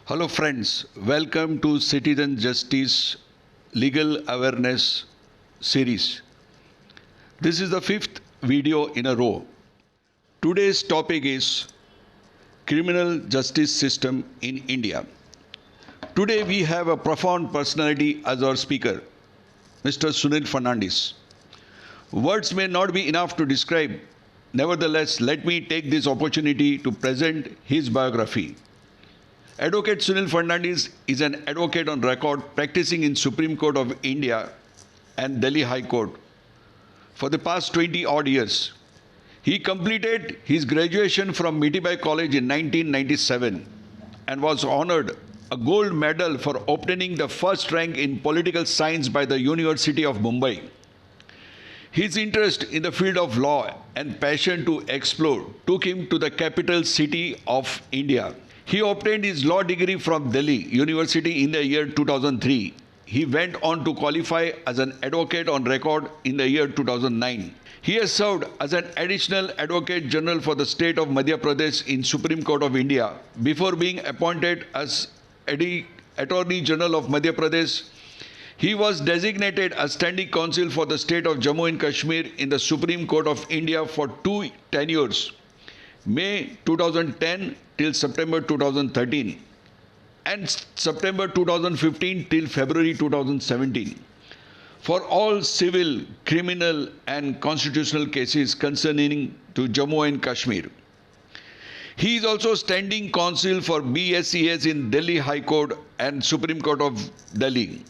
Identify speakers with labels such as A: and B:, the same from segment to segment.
A: Hello, friends. Welcome to Citizen Justice Legal Awareness series. This is the fifth video in a row. Today's topic is criminal justice system in India. Today we have a profound personality as our speaker, Mr. Sunil Fernandes. Words may not be enough to describe. Nevertheless, let me take this opportunity to present his biography. Advocate Sunil Fernandes is an advocate on record practicing in Supreme Court of India and Delhi High Court for the past 20 odd years. He completed his graduation from Mitibai College in 1997 and was honored a gold medal for obtaining the first rank in political science by the University of Mumbai. His interest in the field of law and passion to explore took him to the capital city of India. He obtained his law degree from Delhi University in the year 2003. He went on to qualify as an advocate on record in the year 2009. He has served as an additional advocate general for the state of Madhya Pradesh in Supreme Court of India before being appointed as Attorney General of Madhya Pradesh. He was designated as standing counsel for the state of Jammu and Kashmir in the Supreme Court of India for 2 tenures, May 2010 till September 2013 and September 2015 till February 2017 for all civil, criminal and constitutional cases concerning to Jammu and Kashmir. He is also standing counsel for BSES in Delhi High Court and Supreme Court of Delhi.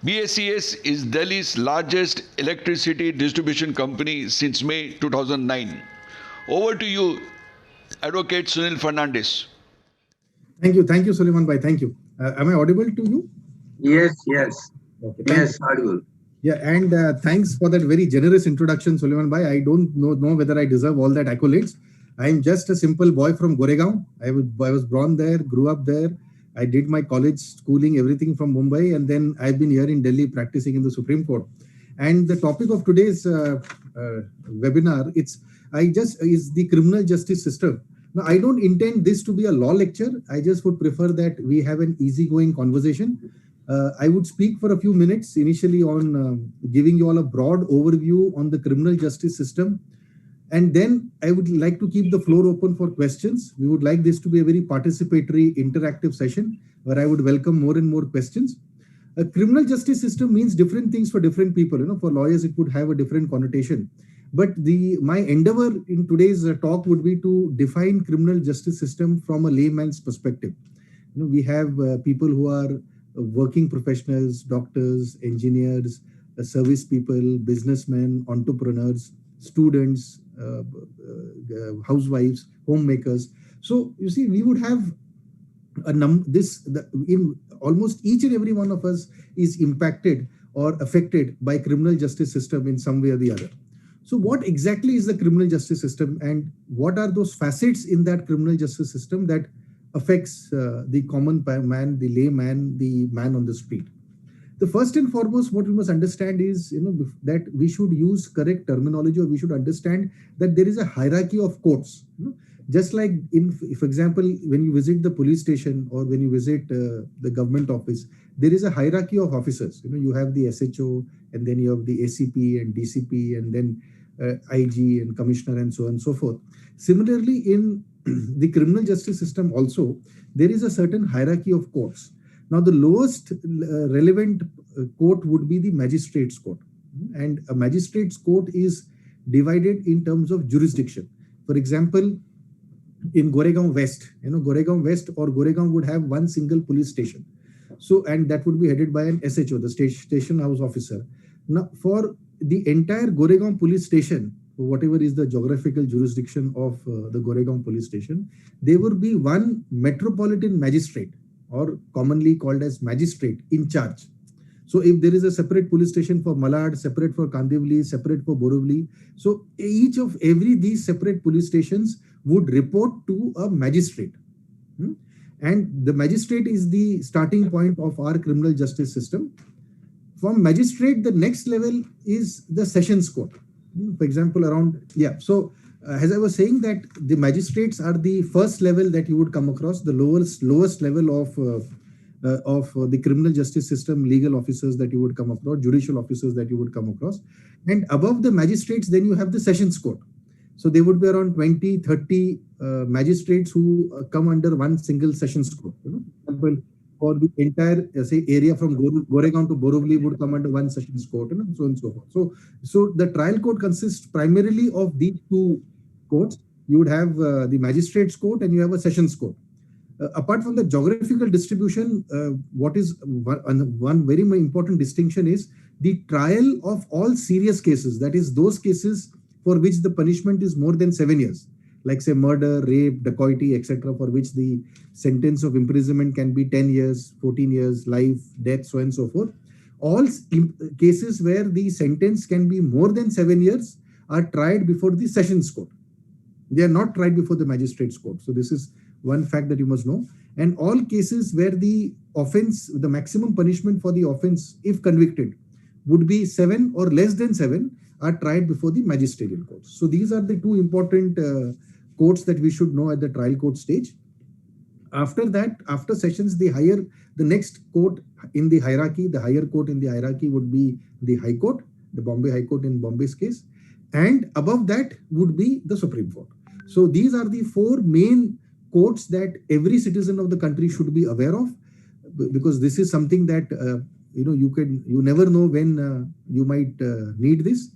A: BSES is Delhi's largest electricity distribution company since May 2009. Over to you, Advocate Sunil Fernandes.
B: Thank you, Suleiman Bhai. Thank you. Am I audible to you?
C: Yes.
B: Okay,
C: Yes, audible.
B: Yeah, and thanks for that very generous introduction, Suleiman Bhai. I don't know whether I deserve all that accolades. I'm just a simple boy from Goregaon. I was born there, grew up there. I did my college schooling, everything from Mumbai, and then I've been here in Delhi practicing in the Supreme Court. And the topic of today's webinar is the criminal justice system. Now, I don't intend this to be a law lecture. I just would prefer that we have an easygoing conversation. I would speak for a few minutes initially on giving you all a broad overview on the criminal justice system. And then I would like to keep the floor open for questions. We would like this to be a very participatory, interactive session where I would welcome more and more questions. A criminal justice system means different things for different people. For lawyers, it would have a different connotation. But my endeavor in today's talk would be to define criminal justice system from a layman's perspective. We have people who are working professionals, doctors, engineers, service people, businessmen, entrepreneurs, students, housewives, homemakers. So you see, we would have in almost each and every one of us is impacted or affected by criminal justice system in some way or the other. So what exactly is the criminal justice system, and what are those facets in that criminal justice system that affects the common man, the layman, the man on the street? The first and foremost, what we must understand is that we should use correct terminology, or we should understand that there is a hierarchy of courts. Just like for example, when you visit the police station or when you visit the government office, there is a hierarchy of officers. You have the SHO, and then you have the ACP and DCP, and then IG and commissioner, and so on and so forth. Similarly, in the criminal justice system also, there is a certain hierarchy of courts. Now, the lowest relevant court would be the magistrate's court. And a magistrate's court is divided in terms of jurisdiction. For example, in Goregaon West, Goregaon West or Goregaon would have one single police station. So, and that would be headed by an SHO, the station house officer. Now, for the entire Goregaon police station, whatever is the geographical jurisdiction of the Goregaon police station, there would be one metropolitan magistrate, or commonly called as magistrate, in charge. So if there is a separate police station for Malad, separate for Kandivali, separate for Borivali, so each of these separate police stations would report to a magistrate. And the magistrate is the starting point of our criminal justice system. From magistrate, the next level is the sessions court. For example, as I was saying, that the magistrates are the first level that you would come across, the lowest level of the criminal justice system, legal officers that you would come across, judicial officers that you would come across. And above the magistrates, then you have the sessions court. So there would be around 20, 30 magistrates who come under one single sessions court. For example, for the entire say area from Goregaon to Borivali would come under one sessions court, so on and so forth. So the trial court consists primarily of these two courts. You would have the magistrates court and you have a sessions court. Apart from the geographical distribution, what is one very important distinction is the trial of all serious cases. That is, those cases for which the punishment is more than 7 years, like say murder, rape, dacoity, etc., for which the sentence of imprisonment can be 10 years, 14 years, life, death, so on and so forth. All cases where the sentence can be more than 7 years are tried before the sessions court. They are not tried before the magistrates court. So this is one fact that you must know. And all cases where the offense, the maximum punishment for the offense, if convicted, would be 7 or less than 7, are tried before the magisterial courts. So these are the two important courts that we should know at the trial court stage. After that, after sessions, the next court in the hierarchy, the higher court in the hierarchy would be the High Court, the Bombay High Court in Bombay's case. And above that would be the Supreme Court. So these are the four main courts that every citizen of the country should be aware of, because this is something that you never know when you might need this.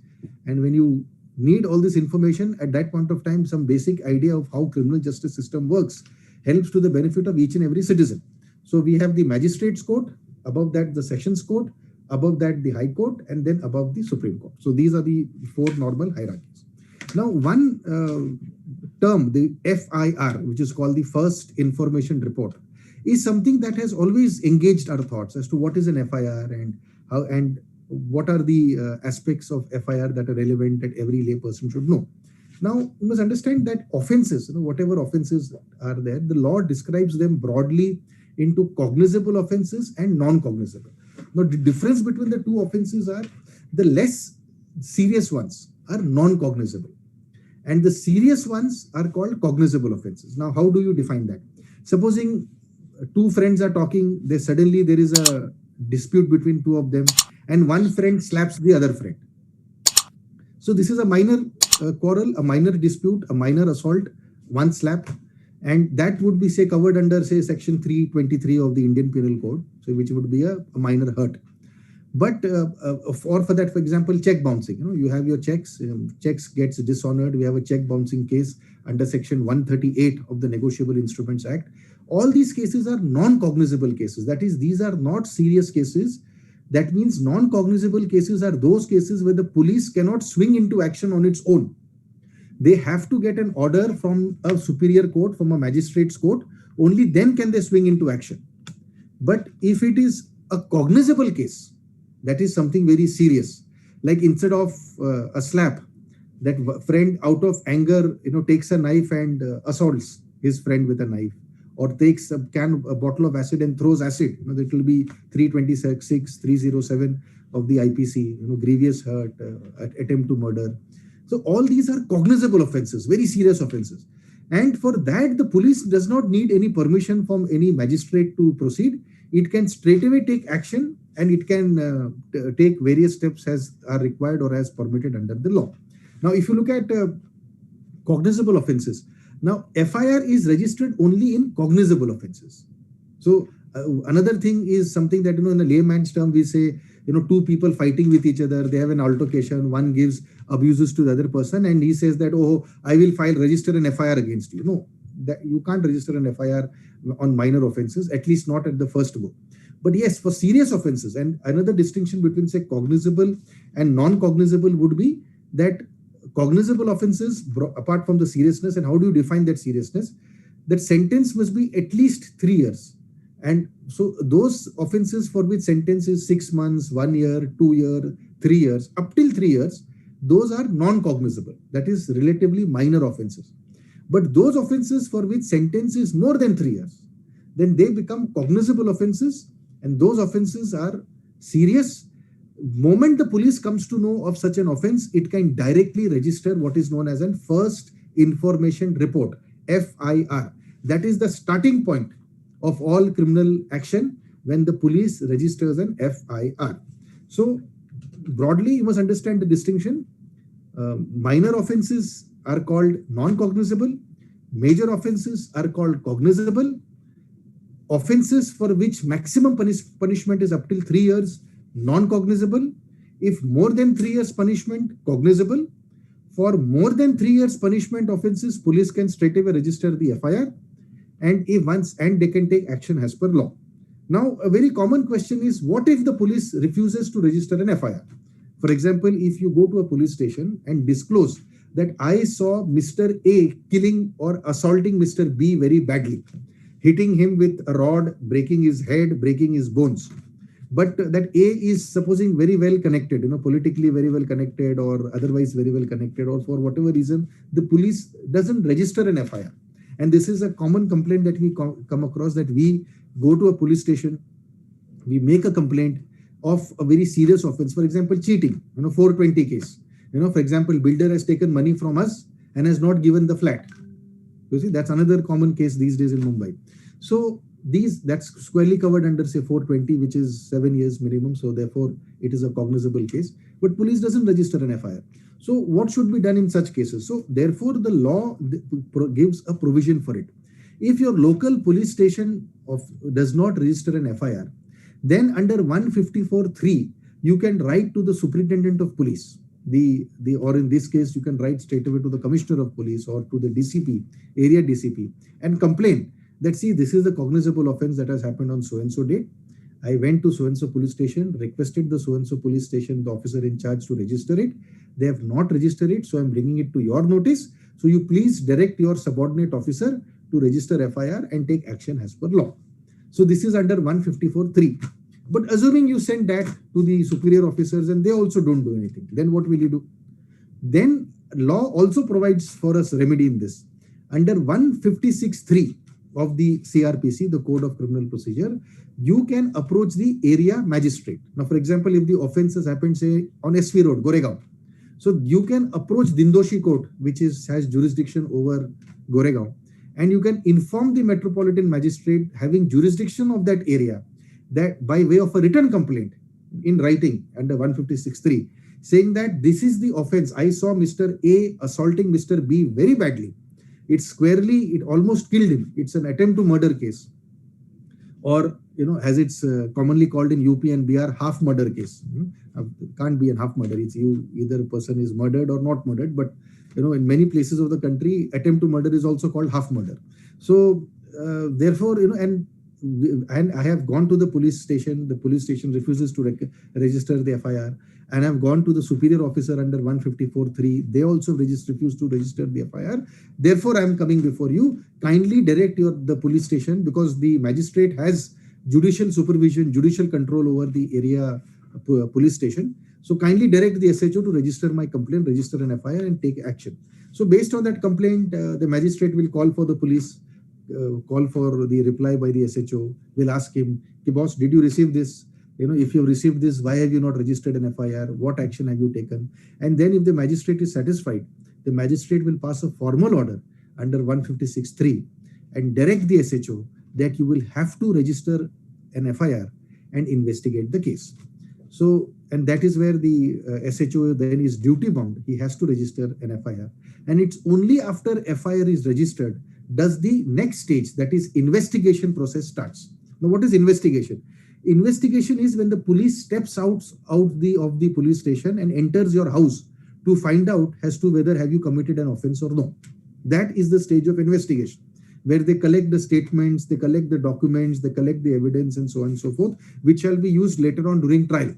B: And when you need all this information at that point of time, some basic idea of how criminal justice system works helps to the benefit of each and every citizen. So we have the magistrates court, above that the sessions court, above that the High Court, and then above the Supreme Court. So these are the four normal hierarchies. Now one term, the FIR, which is called the First Information Report, is something that has always engaged our thoughts as to what is an FIR and how and what are the aspects of FIR that are relevant that every lay person should know. Now, you must understand that offenses, whatever offenses are there, the law describes them broadly into cognizable offenses and non-cognizable. Now, the difference between the two offenses are the less serious ones are non-cognizable, and the serious ones are called cognizable offenses. Now, how do you define that? Supposing two friends are talking, suddenly there is a dispute between two of them, and one friend slaps the other friend. So this is a minor quarrel, a minor dispute, a minor assault, one slap, and that would be say covered under say section 323 of the Indian Penal Code, so which would be a minor hurt. But for that, for example, check bouncing, you have your checks, checks gets dishonored. We have a check bouncing case under section 138 of the Negotiable Instruments Act. All these cases are non-cognizable cases. That is, these are not serious cases. That means non-cognizable cases are those cases where the police cannot swing into action on its own. They have to get an order from a superior court, from a magistrate's court. Only then can they swing into action. But if it is a cognizable case, that is something very serious. Like instead of a slap, that friend out of anger, takes a knife and assaults his friend with a knife, or takes a bottle of acid and throws acid. That will be 326, 307 of the IPC, grievous hurt, attempt to murder. So all these are cognizable offenses, very serious offenses. And for that, the police does not need any permission from any magistrate to proceed. It can straightaway take action, and it can take various steps as are required or as permitted under the law. Now, if you look at cognizable offenses, now FIR is registered only in cognizable offenses. So another thing is something that, in a layman's term, we say, two people fighting with each other, they have an altercation, one gives abuses to the other person, and he says that, oh, I will register an FIR against you. No, that you can't register an FIR on minor offenses, at least not at the first go. But yes, for serious offenses, and another distinction between say cognizable and non-cognizable would be that cognizable offenses, apart from the seriousness, and how do you define that seriousness? That sentence must be at least 3 years. And so those offenses for which sentence is 6 months, 1 year, 2 years, 3 years, up till 3 years, those are non-cognizable. That is relatively minor offenses. But those offenses for which sentence is more than 3 years, then they become cognizable offenses, and those offenses are serious. Moment the police comes to know of such an offense, it can directly register what is known as a first information report, FIR. That is the starting point of all criminal action when the police registers an FIR. So broadly, you must understand the distinction. Minor offenses are called non-cognizable. Major offenses are called cognizable. Offenses for which maximum punishment is up till 3 years, non-cognizable. If more than 3 years punishment, cognizable. For more than 3 years punishment offenses, police can straightaway register the FIR, and they can take action as per law. Now, a very common question is, what if the police refuses to register an FIR? For example, if you go to a police station and disclose that I saw Mr. A killing or assaulting Mr. B very badly, hitting him with a rod, breaking his head, breaking his bones. But that A is supposing very well connected, politically very well connected or otherwise very well connected, or for whatever reason, the police doesn't register an FIR. And this is a common complaint that we come across, that we go to a police station, we make a complaint of a very serious offense, for example, cheating, 420 case. For example, builder has taken money from us and has not given the flat. You see, that's another common case these days in Mumbai. So that's squarely covered under, say, 420, which is 7 years minimum. So therefore, it is a cognizable case. But police doesn't register an FIR. So what should be done in such cases? So therefore, the law gives a provision for it. If your local police station does not register an FIR, then under 154(3), you can write to the superintendent of police. Or in this case, you can write straight away to the commissioner of police or to the DCP, area DCP, and complain that, see, this is a cognizable offense that has happened on so-and-so date. I went to so-and-so police station, requested the so-and-so police station, the officer in charge, to register it. They have not registered it, so I'm bringing it to your notice. So you please direct your subordinate officer to register FIR and take action as per law. So this is under 154(3). But assuming you send that to the superior officers and they also don't do anything, then what will you do? Then law also provides for us remedy in this. Under 156(3) of the CRPC, the Code of Criminal Procedure, you can approach the area magistrate. Now, for example, if the offense has happened, say, on SV Road, Goregaon, so you can approach Dindoshi Court, which has jurisdiction over Goregaon, and you can inform the Metropolitan Magistrate having jurisdiction of that area, that by way of a written complaint in writing under 156(3), saying that this is the offense. I saw Mr. A assaulting Mr. B very badly. It almost killed him. It's an attempt to murder case. Or, as it's commonly called in UP and BR, half murder case. Can't be a half murder. It's either a person is murdered or not murdered. But, in many places of the country, attempt to murder is also called half murder. So, therefore, and I have gone to the police station. The police station refuses to register the FIR. And I've gone to the superior officer under 154(3). They also refuse to register the FIR. Therefore, I am coming before you. Kindly direct the police station, because the magistrate has judicial supervision, judicial control over the area police station. So kindly direct the SHO to register my complaint, register an FIR, and take action. So based on that complaint, the magistrate will call for the police, call for the reply by the SHO, will ask him, boss, did you receive this? If you have received this, why have you not registered an FIR? What action have you taken? And then if the magistrate is satisfied, the magistrate will pass a formal order under 156(3) and direct the SHO that you will have to register an FIR and investigate the case. So, and that is where the SHO then is duty bound. He has to register an FIR. And it's only after FIR is registered does the next stage, that is investigation process, starts. Now, what is investigation? Investigation is when the police steps out of the police station and enters your house to find out as to whether have you committed an offense or no. That is the stage of investigation, where they collect the statements, they collect the documents, they collect the evidence, and so on and so forth, which shall be used later on during trial.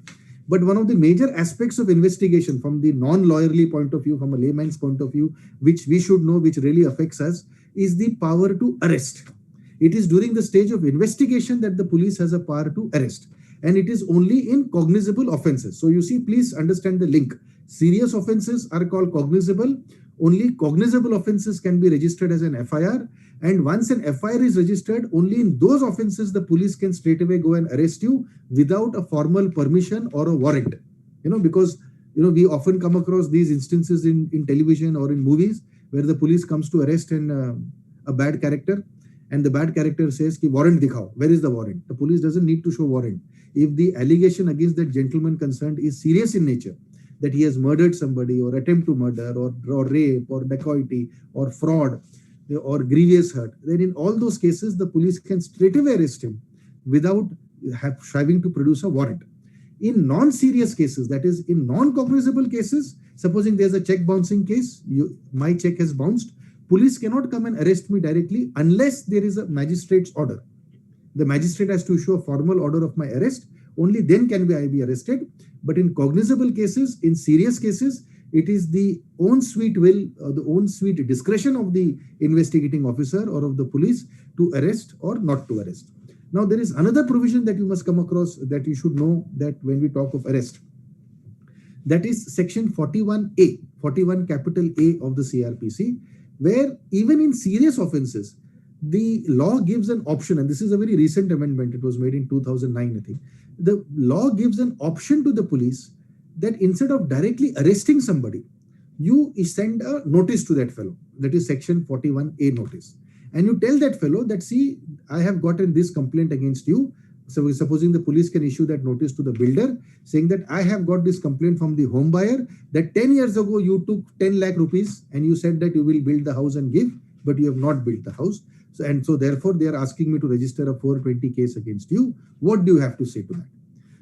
B: But one of the major aspects of investigation from the non-lawyerly point of view, from a layman's point of view, which we should know, which really affects us, is the power to arrest. It is during the stage of investigation that the police has a power to arrest. And it is only in cognizable offenses. So you see, please understand the link. Serious offenses are called cognizable. Only cognizable offenses can be registered as an FIR. And once an FIR is registered, only in those offenses the police can straight away go and arrest you without a formal permission or a warrant. Because we often come across these instances in television or in movies where the police comes to arrest a bad character, and the bad character says ki warrant dikhao, where is the warrant? The police doesn't need to show warrant. If the allegation against that gentleman concerned is serious in nature, that he has murdered somebody or attempt to murder or rape or dacoity or fraud or grievous hurt, then in all those cases the police can straight away arrest him without having to produce a warrant. In non-serious cases, that is in non-cognizable cases, supposing there's a check bouncing case, my check has bounced, police cannot come and arrest me directly unless there is a magistrate's order. The magistrate has to issue a formal order of my arrest. Only then can I be arrested. But in cognizable cases, in serious cases, it is the own sweet will or the own sweet discretion of the investigating officer or of the police to arrest or not to arrest. Now, there is another provision that you must come across that you should know that when we talk of arrest. That is section 41A, 41 capital A of the CRPC, where even in serious offenses, the law gives an option, and this is a very recent amendment, it was made in 2009, I think. The law gives an option to the police that instead of directly arresting somebody, you send a notice to that fellow, that is section 41A notice. And you tell that fellow that, see, I have gotten this complaint against you. So supposing the police can issue that notice to the builder saying that I have got this complaint from the home buyer that 10 years ago you took 10 lakh rupees and you said that you will build the house and give, but you have not built the house. So therefore they are asking me to register a 420 case against you. What do you have to say to that?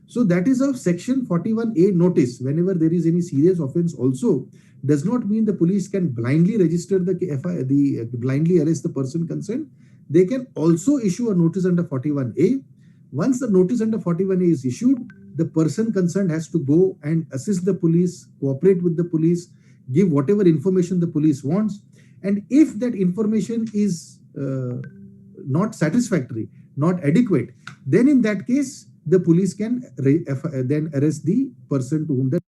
B: So that is a section 41A notice. Whenever there is any serious offense also, does not mean the police can blindly register blindly arrest the person concerned. They can also issue a notice under 41A. Once the notice under 41A is issued, the person concerned has to go and assist the police, cooperate with the police, give whatever information the police wants. And if that information is not satisfactory, not adequate, then in that case, the police can then arrest the person to whom that.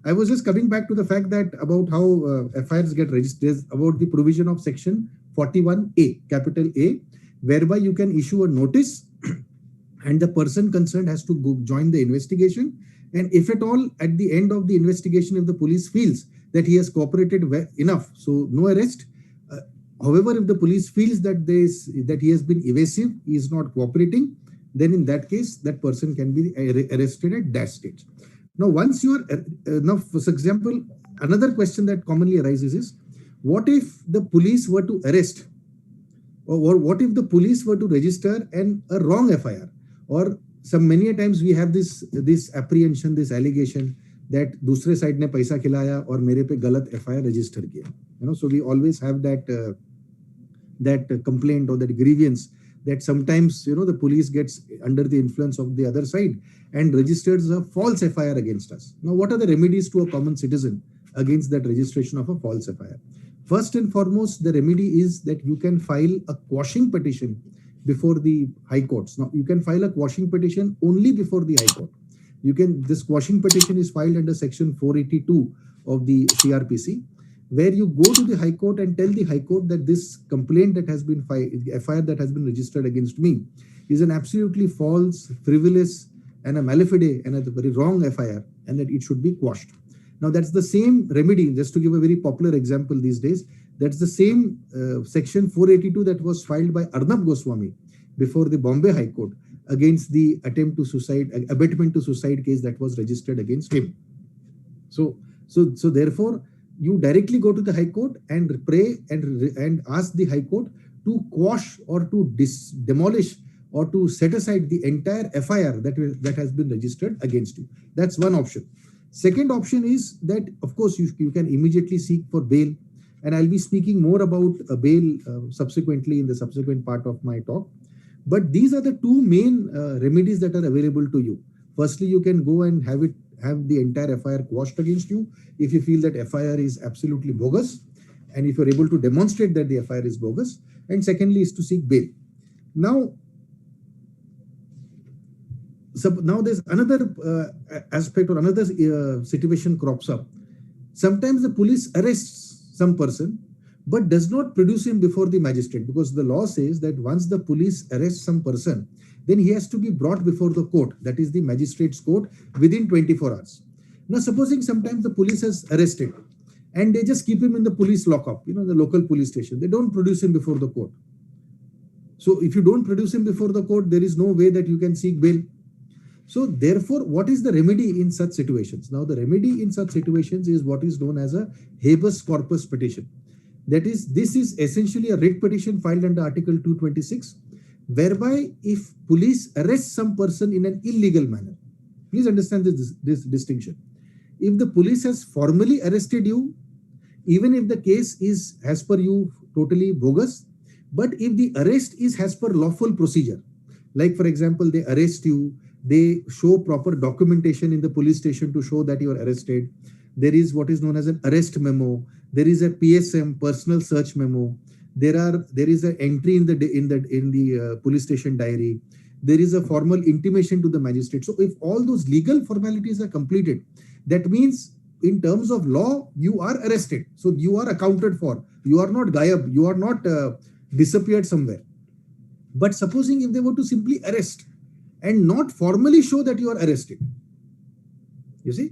B: I was just coming back to the fact that about how FIRs get registered, about the provision of section 41A, capital A, whereby you can issue a notice and the person concerned has to go join the investigation. And if at all, at the end of the investigation, if the police feels that he has cooperated enough, so no arrest. However, if the police feels that he has been evasive, he is not cooperating, then in that case, that person can be arrested at that stage. Now, once you are, now for example, another question that commonly arises is, what if the police were to arrest, or what if the police were to register a wrong FIR? Or many times we have this apprehension, this allegation that दूसरे side ने पैसा खिलाया और मेरे पे गलत FIR register किया. So we always have that complaint or that grievance that sometimes the police gets under the influence of the other side and registers a false FIR against us. Now, what are the remedies to a common citizen against that registration of a false FIR? First and foremost, the remedy is that you can file a quashing petition before the high courts. Now, you can file a quashing petition only before the high court. This quashing petition is filed under section 482 of the CRPC, where you go to the High Court and tell the High Court that this complaint that has been filed, FIR that has been registered against me, is an absolutely false, frivolous, and a malafide and a very wrong FIR, and that it should be quashed. Now, that's the same remedy, just to give a very popular example these days, that's the same section 482 that was filed by Arnab Goswami before the Bombay High Court against the abetment to suicide case that was registered against him. So therefore, you directly go to the High Court and pray and ask the High Court to quash or to demolish or to set aside the entire FIR that has been registered against you. That's one option. Second option is that, of course, you can immediately seek for bail. And I'll be speaking more about bail subsequently in the subsequent part of my talk. But these are the two main remedies that are available to you. Firstly, you can go and have the entire FIR quashed against you if you feel that FIR is absolutely bogus, and if you're able to demonstrate that the FIR is bogus. And secondly is to seek bail. Now there's another aspect or another situation crops up. Sometimes the police arrests some person but does not produce him before the magistrate, because the law says that once the police arrests some person, then he has to be brought before the court, that is the magistrate's court, within 24 hours. Now, supposing sometimes the police has arrested and they just keep him in the police lockup, the local police station. They don't produce him before the court. So if you don't produce him before the court, there is no way that you can seek bail. So therefore, what is the remedy in such situations? Now, the remedy in such situations is what is known as a habeas corpus petition. That is, this is essentially a writ petition filed under Article 226, whereby if police arrest some person in an illegal manner, please understand this distinction. If the police has formally arrested you, even if the case is as per you totally bogus, but if the arrest is as per lawful procedure, like for example, they arrest you, they show proper documentation in the police station to show that you are arrested. There is what is known as an arrest memo. There is a PSM, personal search memo. There is an entry in the police station diary. There is a formal intimation to the magistrate. So if all those legal formalities are completed, that means in terms of law, you are arrested. So you are accounted for. You are not gayab. You are not disappeared somewhere. But supposing if they were to simply arrest and not formally show that you are arrested, you see,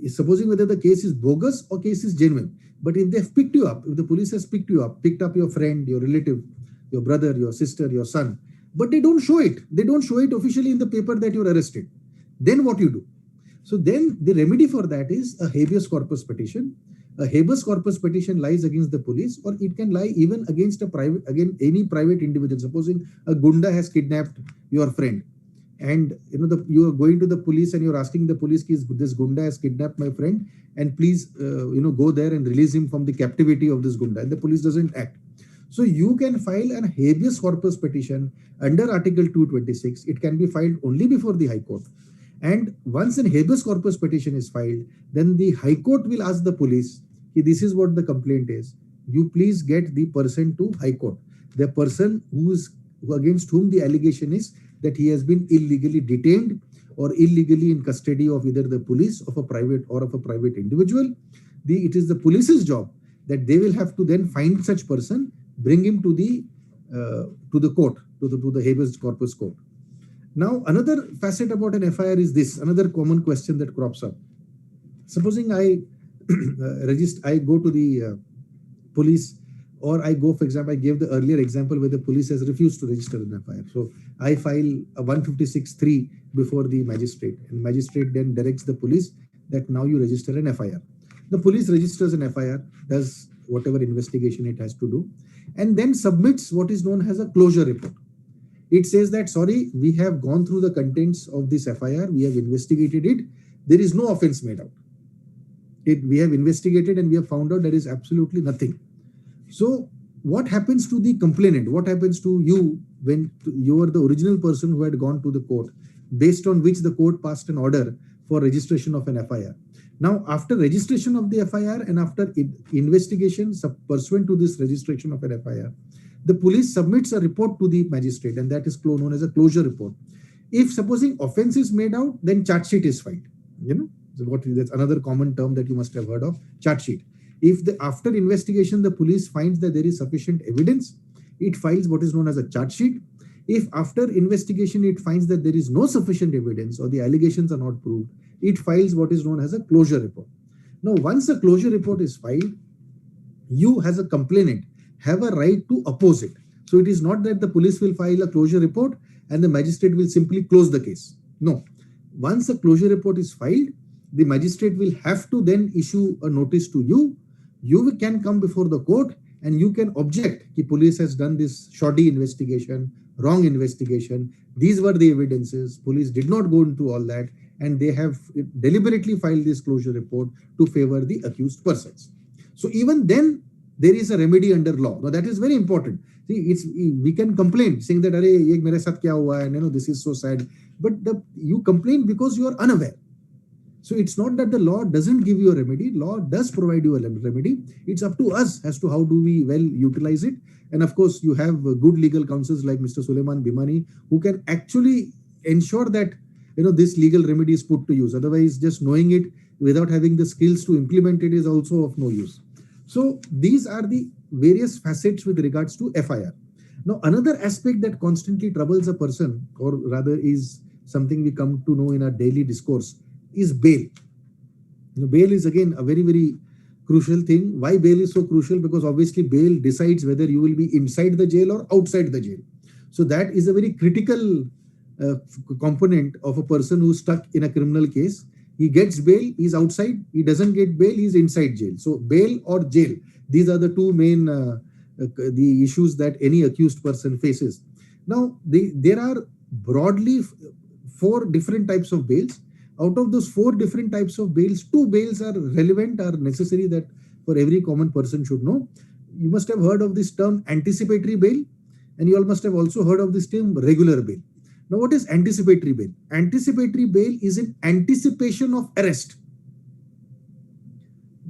B: supposing whether the case is bogus or case is genuine, but if they have picked you up, if the police has picked you up, picked up your friend, your relative, your brother, your sister, your son, but they don't show it officially in the paper that you're arrested, then what you do? So then the remedy for that is a habeas corpus petition. A habeas corpus petition lies against the police, or it can lie even against any private individual. Supposing a gunda has kidnapped your friend, and you are going to the police and you're asking the police, this gunda has kidnapped my friend, and please go there and release him from the captivity of this gunda, and the police doesn't act. So you can file an habeas corpus petition under Article 226. It can be filed only before the High Court. And once an habeas corpus petition is filed, then the High Court will ask the police, this is what the complaint is. You please get the person to High Court. The person against whom the allegation is that he has been illegally detained or illegally in custody of either the police of a private individual. It is the police's job that they will have to then find such person, bring him to the court, to the habeas corpus court. Now, another facet about an FIR is this, another common question that crops up. Supposing I go to the police, or I go, for example, I gave the earlier example where the police has refused to register an FIR. So I file a 156(3) before the magistrate, and magistrate then directs the police that now you register an FIR. The police registers an FIR, does whatever investigation it has to do, and then submits what is known as a closure report. It says that, sorry, we have gone through the contents of this FIR, we have investigated it, there is no offense made out. We have investigated and we have found out there is absolutely nothing. So what happens to the complainant? What happens to you when you are the original person who had gone to the court, based on which the court passed an order for registration of an FIR? Now, after registration of the FIR and after investigation pursuant to this registration of an FIR, the police submits a report to the magistrate, and that is known as a closure report. If supposing offense is made out, then charge sheet is filed. That's another common term that you must have heard of, charge sheet. If after investigation the police finds that there is sufficient evidence, it files what is known as a charge sheet. If after investigation it finds that there is no sufficient evidence or the allegations are not proved, it files what is known as a closure report. Now, once a closure report is filed, you as a complainant have a right to oppose it. So it is not that the police will file a closure report and the magistrate will simply close the case. No. Once a closure report is filed, the magistrate will have to then issue a notice to you. You can come before the court and you can object. The police has done this shoddy investigation, wrong investigation. These were the evidences. Police did not go into all that, and they have deliberately filed this closure report to favor the accused persons. So even then, there is a remedy under law. Now that is very important. See, we can complain saying that, "Arey, ye mere saath kya hua?" and this is so sad. But you complain because you are unaware. So it's not that the law doesn't give you a remedy. Law does provide you a remedy. It's up to us as to how do we well utilize it. And of course, you have good legal counsels like Mr. Suleiman Bhimani, who can actually ensure that this legal remedy is put to use. Otherwise, just knowing it without having the skills to implement it is also of no use. So these are the various facets with regards to FIR. Now, another aspect that constantly troubles a person, or rather is something we come to know in our daily discourse, is bail. Bail is again a very, very crucial thing. Why bail is so crucial? Because obviously bail decides whether you will be inside the jail or outside the jail. So that is a very critical component of a person who's stuck in a criminal case. He gets bail, he's outside. He doesn't get bail, he's inside jail. So bail or jail, these are the two main the issues that any accused person faces. Now, there are broadly four different types of bails. Out of those four different types of bails, two bails are relevant, are necessary, that for every common person should know. You must have heard of this term anticipatory bail, and you all must have also heard of this term regular bail. Now, what is anticipatory bail? Anticipatory bail is in anticipation of arrest.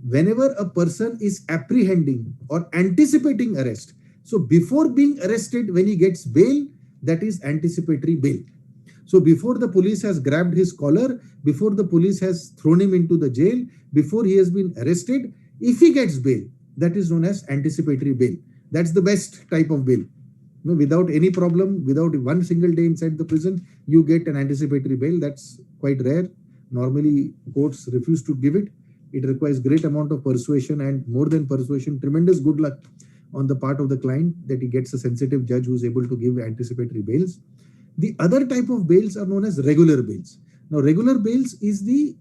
B: Whenever a person is apprehending or anticipating arrest, so before being arrested, when he gets bail, that is anticipatory bail. So before the police has grabbed his collar, before the police has thrown him into the jail, before he has been arrested, if he gets bail, that is known as anticipatory bail. That's the best type of bail. No, without any problem, without one single day inside the prison, you get an anticipatory bail. That's quite rare. Normally, courts refuse to give it. It requires great amount of persuasion, and more than persuasion, tremendous good luck on the part of the client that he gets a sensitive judge who's able to give anticipatory bails. The other type of bails are known as regular bails. Now, regular bails is the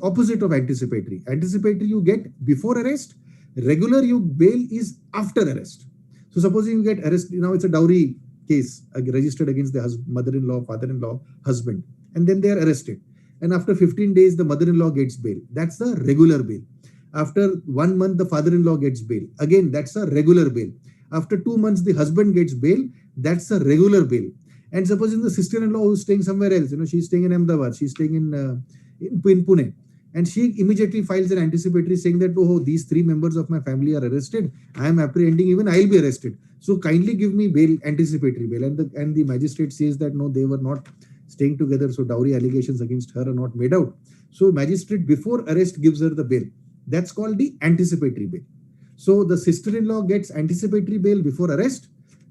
B: opposite of anticipatory. Anticipatory you get before arrest. Regular bail is after arrest. So supposing you get arrested, now it's a dowry case registered against the mother-in-law, father-in-law, husband, and then they are arrested. And after 15 days, the mother-in-law gets bail. That's the regular bail. After 1 month, the father-in-law gets bail. Again, that's a regular bail. After 2 months, the husband gets bail. That's a regular bail. And supposing the sister-in-law who's staying somewhere else, she's staying in Ahmedabad, she's staying in Pune, and she immediately files an anticipatory saying that, oh, these 3 members of my family are arrested. I am apprehending, even I'll be arrested. So kindly give me bail, anticipatory bail. And the magistrate says that no, they were not staying together, so dowry allegations against her are not made out. So magistrate before arrest gives her the bail. That's called the anticipatory bail. So the sister-in-law gets anticipatory bail before arrest.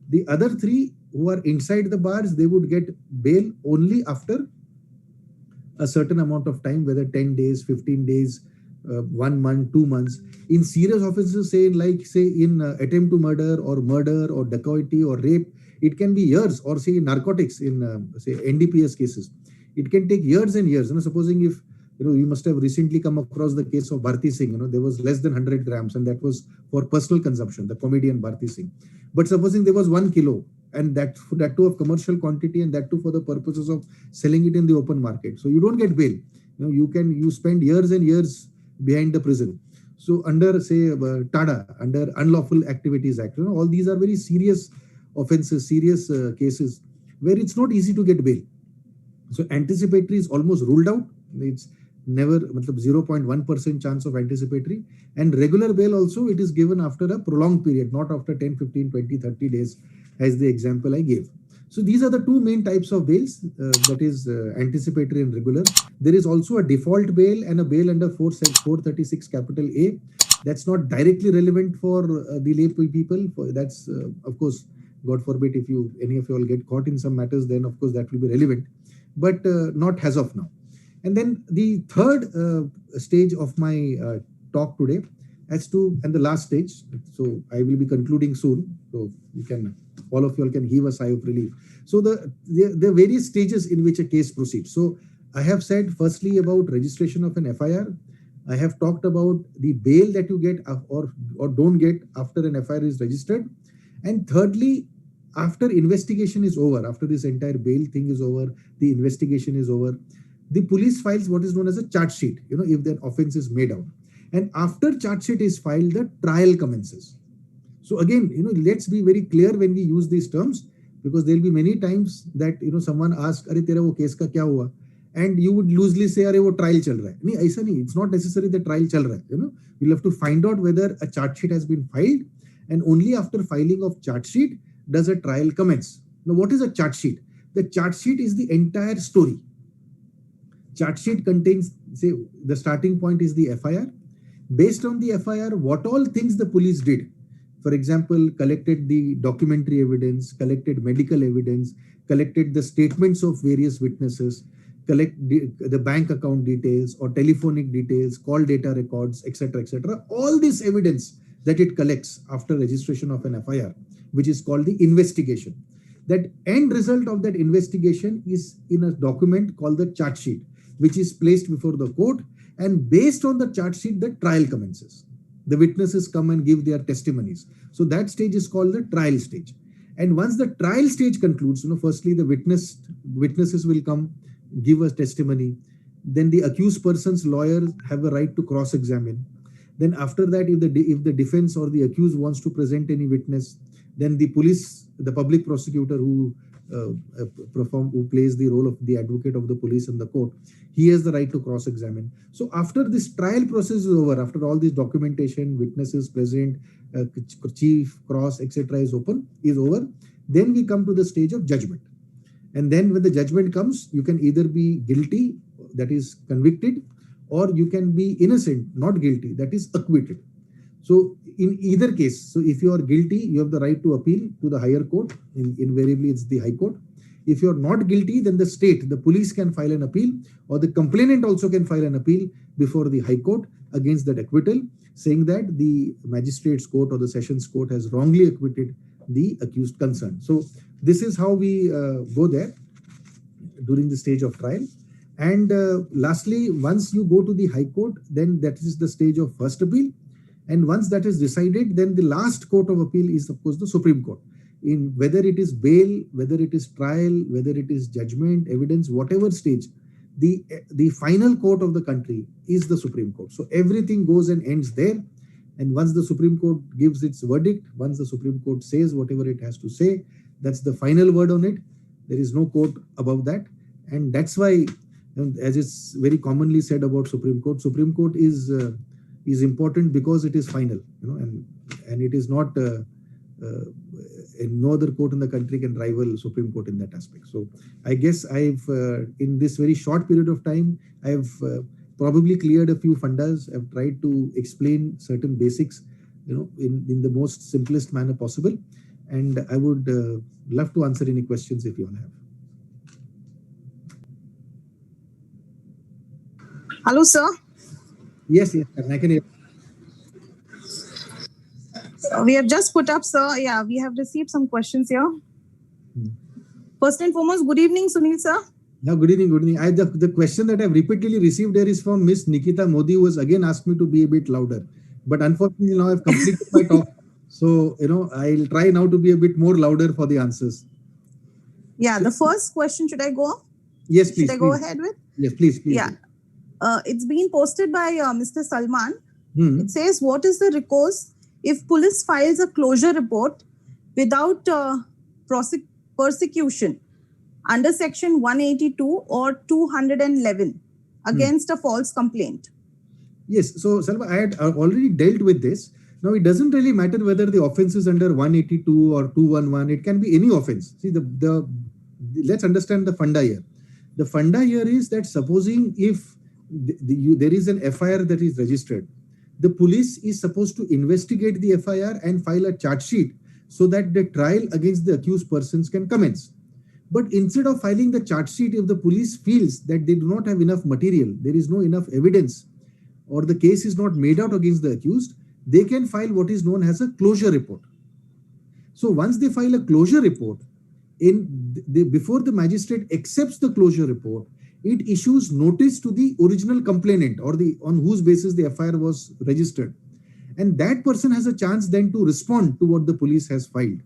B: The other 3 who are inside the bars, they would get bail only after a certain amount of time, whether 10 days, 15 days, 1 month, 2 months. In serious offenses, say in attempt to murder or dacoity or rape, it can be years, or say narcotics in say NDPS cases. It can take years and years. Supposing if you must have recently come across the case of Bharti Singh. There was less than 100 grams, and that was for personal consumption, the comedian Bharti Singh. But supposing there was 1 kilo, and that too of commercial quantity, and that too for the purposes of selling it in the open market. So you don't get bail. You spend years and years behind the prison. So under say TADA, under Unlawful Activities Act, all these are very serious offenses, serious cases where it's not easy to get bail. So anticipatory is almost ruled out. It's never 0.1% chance of anticipatory. And regular bail also, it is given after a prolonged period, not after 10, 15, 20, 30 days, as the example I gave. So these are the 2 main types of bails, that is anticipatory and regular. There is also a default bail and a bail under 436 capital A. That's not directly relevant for the lay people. That's of course, God forbid, if any of you all get caught in some matters, then of course that will be relevant, but not as of now. And then the third stage of my talk today, and the last stage, so I will be concluding soon, so all of you all can heave a sigh of relief. So the various stages in which a case proceeds. So I have said firstly about registration of an FIR. I have talked about the bail that you get or don't get after an FIR is registered. And thirdly, after investigation is over, after this entire bail thing is over, the investigation is over, the police files what is known as a charge sheet, if the offense is made out. And after charge sheet is filed, the trial commences. So again, let's be very clear when we use these terms, because there will be many times that, someone asks, "Arey, tera wo case ka kya hua?" And you would loosely say, "Arey, wo trial chal raha hai." No, aisa nahi. It's not necessary that trial chal raha hai. You'll have to find out whether a charge sheet has been filed, and only after filing of charge sheet does a trial commence. Now, what is a charge sheet? The charge sheet is the entire story. Charge sheet contains, say, the starting point is the FIR. Based on the FIR, what all things the police did. For example, collected the documentary evidence, collected medical evidence, collected the statements of various witnesses, collect the bank account details or telephonic details, call data records, etc., etc. All this evidence that it collects after registration of an FIR, which is called the investigation. That end result of that investigation is in a document called the charge sheet, which is placed before the court, and based on the charge sheet, the trial commences. The witnesses come and give their testimonies. So that stage is called the trial stage. And once the trial stage concludes, firstly the witnesses will come, give a testimony. Then the accused person's lawyers have a right to cross-examine. Then after that, if the defense or the accused wants to present any witness, then the police, the public prosecutor who plays the role of the advocate of the police in the court, he has the right to cross-examine. So after this trial process is over, after all this documentation, witnesses present, chief, cross, etc. is over, then we come to the stage of judgment. And then when the judgment comes, you can either be guilty, that is convicted, or you can be innocent, not guilty, that is acquitted. So in either case, so if you are guilty, you have the right to appeal to the higher court. Invariably, it's the high court. If you're not guilty, then the state, the police can file an appeal, or the complainant also can file an appeal before the high court against that acquittal, saying that the magistrate's court or the sessions court has wrongly acquitted the accused concerned. So this is how we go there during the stage of trial. And lastly, once you go to the high court, then that is the stage of first appeal. And once that is decided, then the last court of appeal is, of course, the Supreme Court. In whether it is bail, whether it is trial, whether it is judgment, evidence, whatever stage, the final court of the country is the Supreme Court. So everything goes and ends there. And once the Supreme Court gives its verdict, once the Supreme Court says whatever it has to say, that's the final word on it. There is no court above that. And that's why, as it's very commonly said about Supreme Court is important because it is final, and it is not no other court in the country can rival Supreme Court in that aspect. So I guess I've in this very short period of time, I've probably cleared a few fundas. I've tried to explain certain basics, in the most simplest manner possible. And I would love to answer any questions if you all have.
C: Hello, sir.
B: Yes, I can hear.
C: We have just put up, sir. Yeah, we have received some questions here. First and foremost, good evening, Sunil, sir.
B: Now, good evening. The question that I've repeatedly received here is from Miss Nikita Modi, who has again asked me to be a bit louder. But unfortunately, now I've completed my talk. So, I'll try now to be a bit more louder for the answers.
C: Yeah, the first question, should I go?
B: Yes, please.
C: Should I go ahead with?
B: Yes, please.
C: Yeah. It's been posted by Mr. Salman. It says, what is the recourse if police files a closure report without persecution under section 182 or 211 against a false complaint? Yes.
B: So, Salman, I had already dealt with this. Now, it doesn't really matter whether the offense is under 182 or 211. It can be any offense. See, let's understand the funda here. The funda here is that supposing if there is an FIR that is registered, the police is supposed to investigate the FIR and file a charge sheet so that the trial against the accused persons can commence. But instead of filing the charge sheet, if the police feels that they do not have enough material, there is no enough evidence, or the case is not made out against the accused, they can file what is known as a closure report. So once they file a closure report, before the magistrate accepts the closure report, it issues notice to the original complainant or on whose basis the FIR was registered. And that person has a chance then to respond to what the police has filed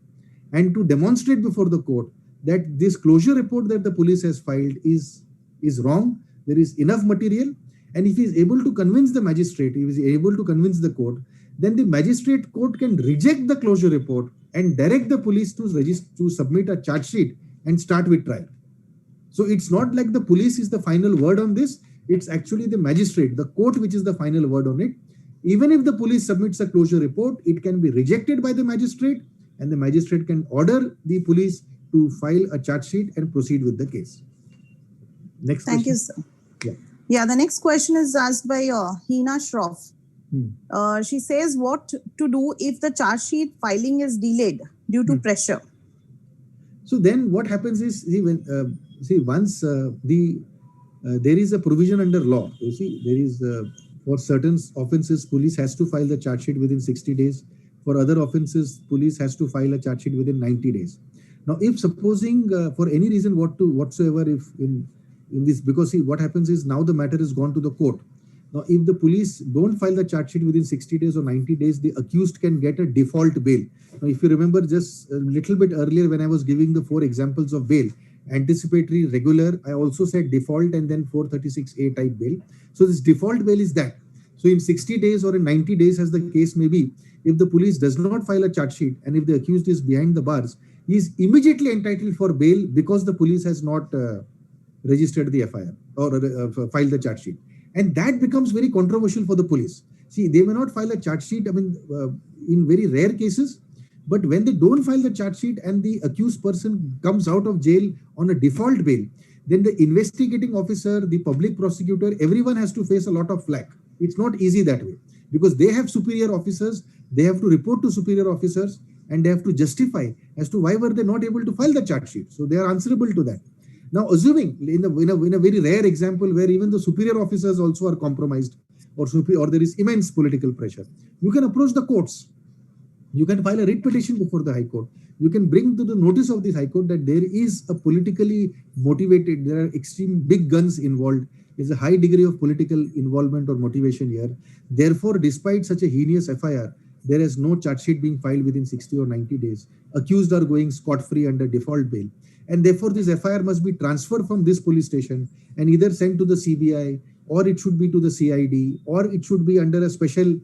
B: and to demonstrate before the court that this closure report that the police has filed is wrong. There is enough material. And if he is able to convince the magistrate, if he is able to convince the court, then the magistrate court can reject the closure report and direct the police to submit a charge sheet and start with trial. So it's not like the police is the final word on this. It's actually the magistrate, the court, which is the final word on it. Even if the police submits a closure report, it can be rejected by the magistrate, and the magistrate can order the police to file a charge sheet and proceed with the case. Next question.
C: Thank you, sir. Yeah, the next question is asked by Hina Shroff. She says, what to do if the charge sheet filing is delayed due to pressure? So
B: then what happens is, once the there is a provision under law. You see, there is for certain offences, police has to file the charge sheet within 60 days. For other offences, police has to file a charge sheet within 90 days. Now, if supposing for any reason whatsoever, if in this, because see, what happens is now the matter has gone to the court. Now, if the police don't file the charge sheet within 60 days or 90 days, the accused can get a default bail. Now, if you remember just a little bit earlier when I was giving the 4 examples of bail, anticipatory, regular, I also said default and then 436A type bail. So this default bail is that. So in 60 days or in 90 days, as the case may be, if the police does not file a charge sheet and if the accused is behind the bars, he is immediately entitled for bail because the police has not registered the FIR or filed the charge sheet. And that becomes very controversial for the police. See, they may not file a charge sheet, I mean, in very rare cases, but when they don't file the charge sheet and the accused person comes out of jail on a default bail, then the investigating officer, the public prosecutor, everyone has to face a lot of flack. It's not easy that way because they have superior officers, they have to report to superior officers and they have to justify as to why were they not able to file the charge sheet. So they are answerable to that. Now, assuming in a very rare example where even the superior officers also are compromised or there is immense political pressure, you can approach the courts. You can file a writ petition before the High Court. You can bring to the notice of the High Court that there is a politically motivated, there are extreme big guns involved. There's a high degree of political involvement or motivation here. Therefore, despite such a heinous FIR, there is no charge sheet being filed within 60 or 90 days. Accused are going scot-free under default bail. And therefore, this FIR must be transferred from this police station and either sent to the CBI or it should be to the CID or it should be under a special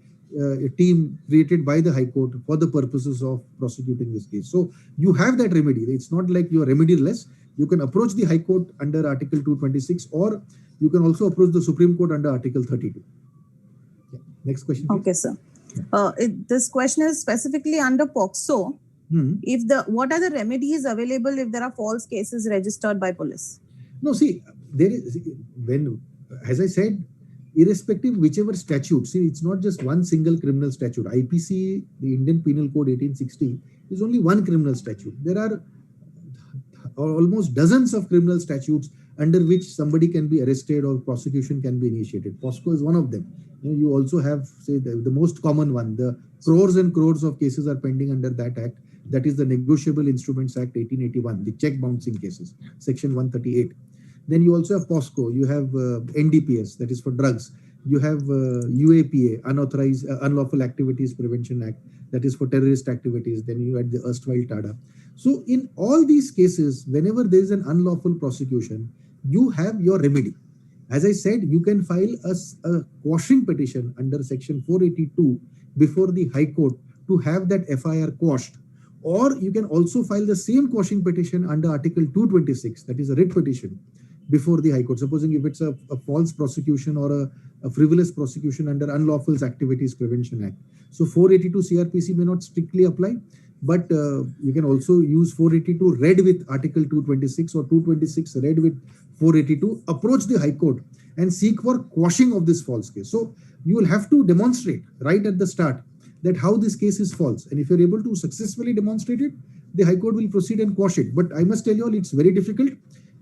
B: team created by the High Court for the purposes of prosecuting this case. So you have that remedy. It's not like you are remediless. You can approach the High Court under Article 226 or you can also approach the Supreme Court under Article 32. Yeah. Next question, please.
C: Okay, sir. This question is specifically under POCSO. What are the remedies available if there are false cases registered by police?
B: No, see, there is as I said, irrespective whichever statute, see, it's not just one single criminal statute. IPC, the Indian Penal Code 1860, is only one criminal statute. There are almost dozens of criminal statutes under which somebody can be arrested or prosecution can be initiated. POSCO is one of them. You also have, say, the most common one, the crores and crores of cases are pending under that act. That is the Negotiable Instruments Act 1881, the check bouncing cases, Section 138. Then you also have POSCO, you have NDPS, that is for drugs. You have UAPA, Unauthorized Unlawful Activities Prevention Act, that is for terrorist activities. Then you had the erstwhile TADA. So in all these cases, whenever there is an unlawful prosecution, you have your remedy. As I said, you can file a quashing petition under Section 482 before the High Court to have that FIR quashed. Or you can also file the same quashing petition under Article 226, that is a writ petition, before the High Court. Supposing if it's a false prosecution or a frivolous prosecution under Unlawful Activities Prevention Act. So 482 CRPC may not strictly apply, but you can also use 482 read with Article 226 or 226 read with 482, approach the High Court and seek for quashing of this false case. So you will have to demonstrate right at the start that how this case is false. And if you're able to successfully demonstrate it, the High Court will proceed and quash it. But I must tell you all, it's very difficult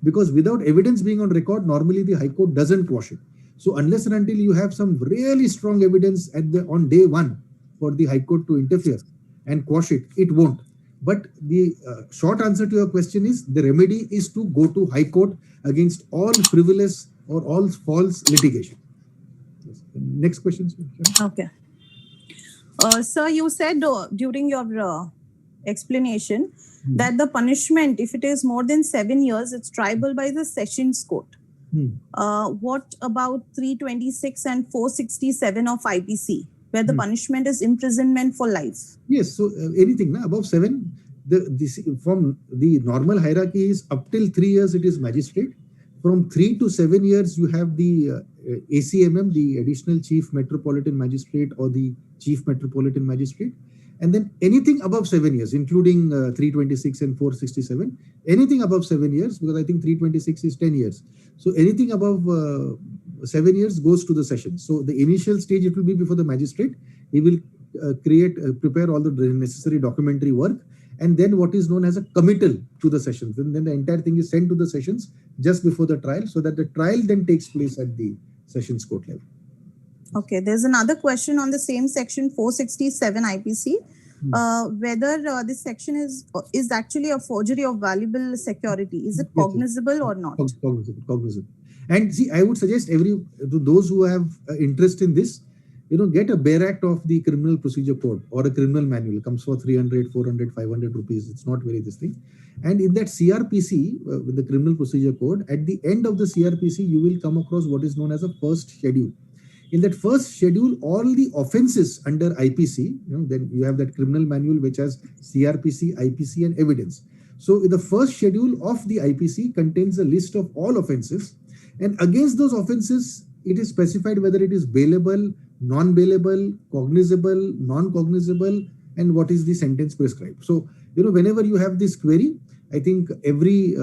B: because without evidence being on record, normally the High Court doesn't quash it. So unless and until you have some really strong evidence on day one for the High Court to interfere and quash it, it won't. But the short answer to your question is the remedy is to go to High Court against all frivolous or all false litigation. Yes. Next question, sir.
C: Okay. Sir, you said during your explanation that the punishment, if it is more than 7 years, it's triable by the Sessions Court. What about 326 and 467 of IPC, where the punishment is imprisonment for life?
B: Yes, so anything above 7, from the normal hierarchy is up till 3 years it is magistrate. From 3 to 7 years you have the ACMM, the Additional Chief Metropolitan Magistrate or the Chief Metropolitan Magistrate. And then anything above 7 years, including 326 and 467, anything above 7 years, because I think 326 is 10 years. So anything above 7 years goes to the session. So the initial stage, it will be before the magistrate. He will prepare all the necessary documentary work. and then what is known as a committal to the sessions. And then the entire thing is sent to the sessions just before the trial, so that the trial then takes place at the sessions court level.
C: Okay, there's another question on the same section 467 IPC. Whether this section is actually a forgery of valuable security. Is it cognizable or not?
B: Cognizable. And see, I would suggest to those who have interest in this, get a bare act of the criminal procedure code or a criminal manual. It comes for 300, 400, 500 rupees. It's not very this thing. And in that CRPC, with the criminal procedure code, at the end of the CRPC, you will come across what is known as a first schedule. In that first schedule, all the offenses under IPC, then you have that criminal manual which has CRPC, IPC and evidence. So the first schedule of the IPC contains a list of all offenses, and against those offenses, it is specified whether it is bailable, non-bailable, cognizable, non-cognizable, and what is the sentence prescribed. So, whenever you have this query, I think every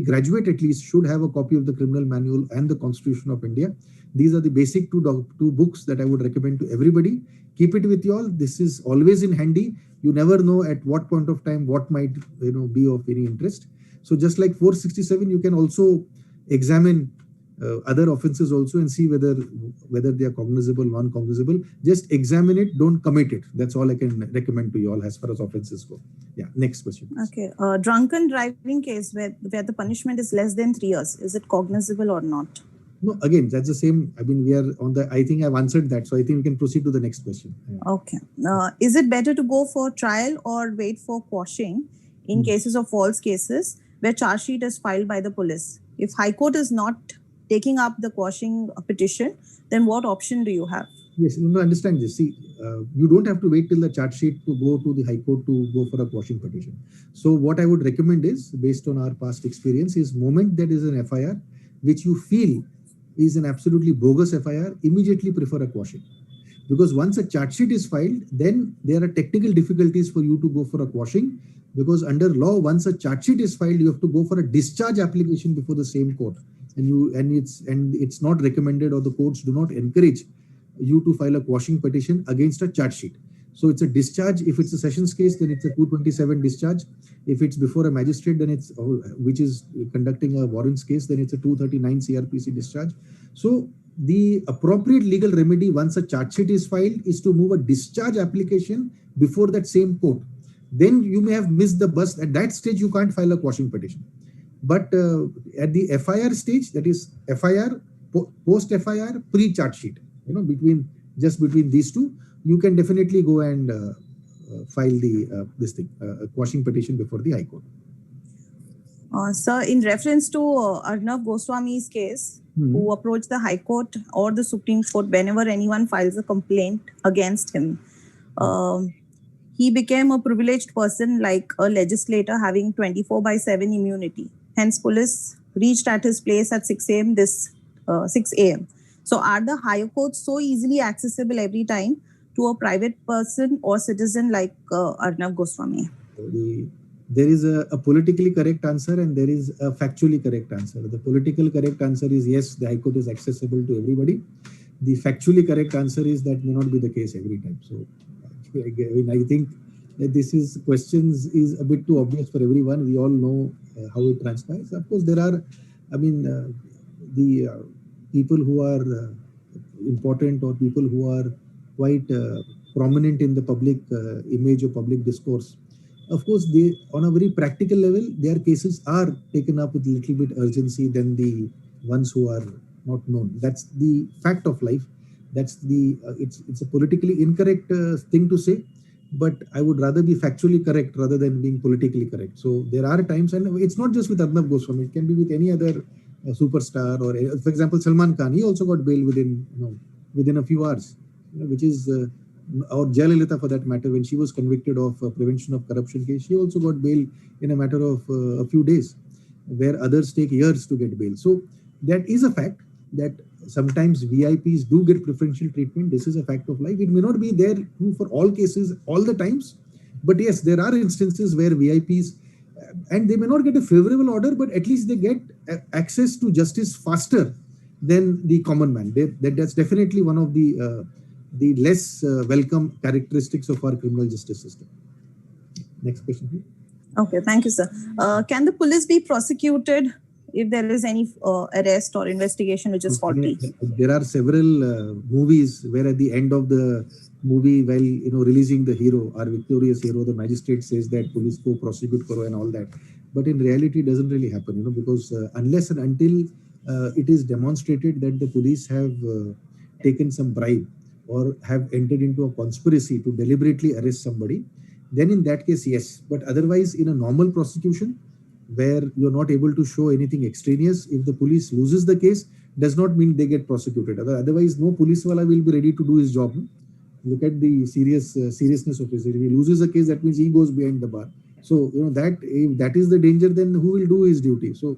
B: graduate at least should have a copy of the criminal manual and the Constitution of India. These are the basic two books that I would recommend to everybody. Keep it with you all. This is always in handy. You never know at what point of time what might be of any interest. So just like 467, you can also examine other offenses also and see whether they are cognizable, non-cognizable. Just examine it, don't commit it. That's all I can recommend to you all as far as offenses go. Yeah, next question.
C: Okay, drunken driving case where the punishment is less than 3 years. Is it cognizable or not?
B: No, again, that's the same. I mean, we are on the, I think I've answered that. So I think we can proceed to the next question. Yeah.
C: Okay. Is it better to go for trial or wait for quashing in cases of false cases where charge sheet is filed by the police? If High Court is not taking up the quashing petition, then what option do you have?
B: Yes, you understand this. See, you don't have to wait till the charge sheet to go to the High Court to go for a quashing petition. So what I would recommend is, based on our past experience, is moment there is an FIR, which you feel is an absolutely bogus FIR, immediately prefer a quashing. Because once a charge sheet is filed, then there are technical difficulties for you to go for a quashing, because under law, once a charge sheet is filed, you have to go for a discharge application before the same court. And it's not recommended, or the courts do not encourage you to file a quashing petition against a charge sheet. So it's a discharge. If it's a sessions case, then it's a 227 discharge. If it's before a magistrate, then it's which is conducting a warrants case, then it's a 239 CRPC discharge. So the appropriate legal remedy once a charge sheet is filed is to move a discharge application before that same court. Then you may have missed the bus. At that stage, you can't file a quashing petition. But at the FIR stage, that is FIR, post-FIR, pre-charge sheet, between these two, you can definitely go and file a quashing petition before the High Court.
C: Sir, in reference to Arnab Goswami's case, who approached the High Court or the Supreme Court whenever anyone files a complaint against him, he became a privileged person, like a legislator having 24/7 immunity. Hence, police reached at his place at 6 a.m. So are the higher courts so easily accessible every time to a private person or citizen like Arnab Goswami?
B: There is a politically correct answer and there is a factually correct answer. The political correct answer is yes, the High Court is accessible to everybody. The factually correct answer is that may not be the case every time. So I think that this questions is a bit too obvious for everyone. We all know how it transpires. Of course, there are, the people who are important or people who are quite prominent in the public image or public discourse. Of course, on a very practical level, their cases are taken up with a little bit urgency than the ones who are not known. That's the fact of life. That's it's a politically incorrect thing to say, but I would rather be factually correct rather than being politically correct. So there are times, and it's not just with Arnab Goswami, it can be with any other superstar, or for example, Salman Khan, he also got bail within a few hours, which is, or Jayalalitha for that matter, when she was convicted of prevention of corruption case, she also got bail in a matter of a few days, where others take years to get bail. So that is a fact that sometimes VIPs do get preferential treatment. This is a fact of life. It may not be there for all cases all the times, but yes, there are instances where VIPs, and they may not get a favorable order, but at least they get access to justice faster than the common man. That's definitely one of the less welcome characteristics of our criminal justice system. Next question, please.
C: Okay, thank you, sir. Can the police be prosecuted if there is any arrest or investigation which is faulty?
B: There are several movies where at the end of the movie, while releasing the hero, our victorious hero, the magistrate says that police ko prosecute karo and all that. But in reality, it doesn't really happen, because unless and until it is demonstrated that the police have taken some bribe or have entered into a conspiracy to deliberately arrest somebody, then in that case, yes. But otherwise, in a normal prosecution, where you're not able to show anything extraneous, if the police loses the case, does not mean they get prosecuted. Otherwise, no police wala will be ready to do his job. Look at the seriousness of it. If he loses a case, that means he goes behind the bar. So that if that is the danger, then who will do his duty? So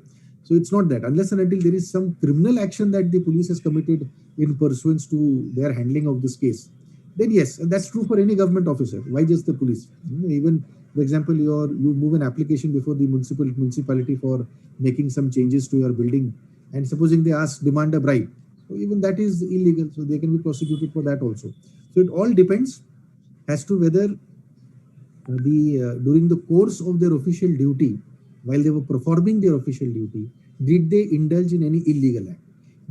B: it's not that. Unless and until there is some criminal action that the police has committed in pursuance to their handling of this case, then yes, and that's true for any government officer. Why just the police? Even, for example, you move an application before the municipality for making some changes to your building, and supposing they demand a bribe, so even that is illegal. So they can be prosecuted for that also. So it all depends as to whether during the course of their official duty, while they were performing their official duty, did they indulge in any illegal act?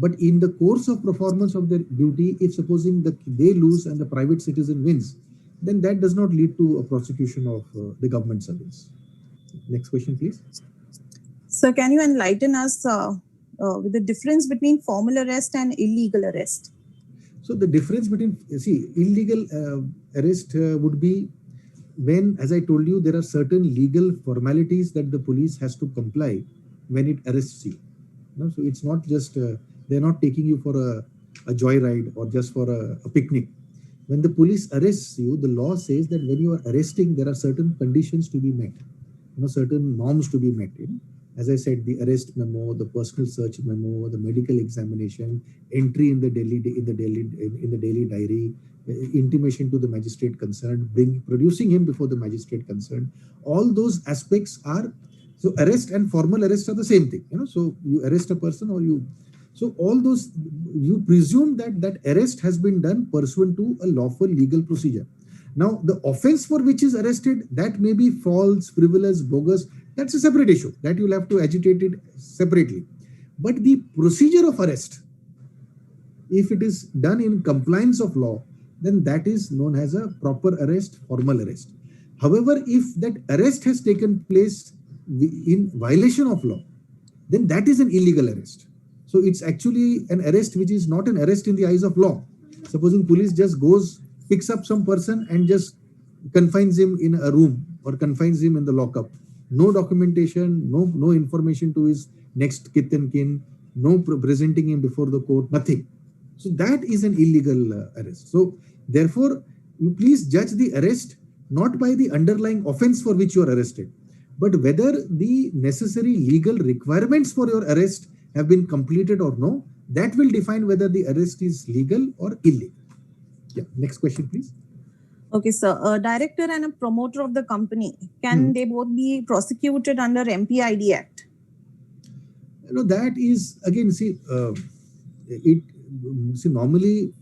B: But in the course of performance of their duty, if supposing that they lose and the private citizen wins, then that does not lead to a prosecution of the government servants. Next question, please.
C: So can you enlighten us with the difference between formal arrest and illegal arrest?
B: So the difference between, illegal arrest would be when, as I told you, there are certain legal formalities that the police has to comply when it arrests you. So it's not just, they're not taking you for a joyride or just for a picnic. When the police arrests you, the law says that when you are arresting, there are certain conditions to be met, certain norms to be met. As I said, the arrest memo, the personal search memo, the medical examination, entry in the daily diary, intimation to the magistrate concerned, producing him before the magistrate concerned. All those aspects are, so arrest and formal arrest are the same thing. So you arrest a person so all those, you presume that arrest has been done pursuant to a lawful legal procedure. Now, the offense for which is arrested, that may be false, frivolous, bogus. That's a separate issue that you'll have to agitate it separately. But the procedure of arrest, if it is done in compliance of law, then that is known as a proper arrest, formal arrest. However, if that arrest has taken place in violation of law, then that is an illegal arrest. So it's actually an arrest which is not an arrest in the eyes of law. Supposing police just picks up some person and just confines him in a room or confines him in the lockup. No documentation, no information to his next kith and kin, no presenting him before the court, nothing. So that is an illegal arrest. So therefore, you please judge the arrest not by the underlying offense for which you are arrested, but whether the necessary legal requirements for your arrest have been completed or no. That will define whether the arrest is legal or illegal. Yeah. Next question, please.
C: Okay, sir. A director and a promoter of the company, can they both be prosecuted under MPID Act?
B: That is, again, normally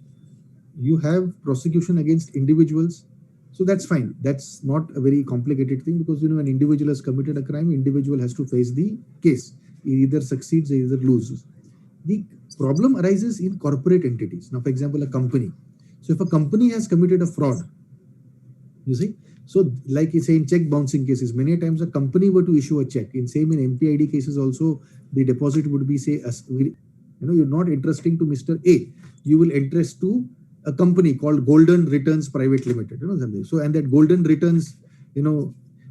B: you have prosecution against individuals. So that's fine. That's not a very complicated thing because, an individual has committed a crime, individual has to face the case. He either succeeds or either loses. The problem arises in corporate entities. Now, for example, a company. So if a company has committed a fraud, so like you say in check bouncing cases, many times a company were to issue a check. In MPID cases also, the deposit would be you're not entrusting to Mr. A, you will entrust to a company called Golden Returns Private Limited. So and that Golden Returns,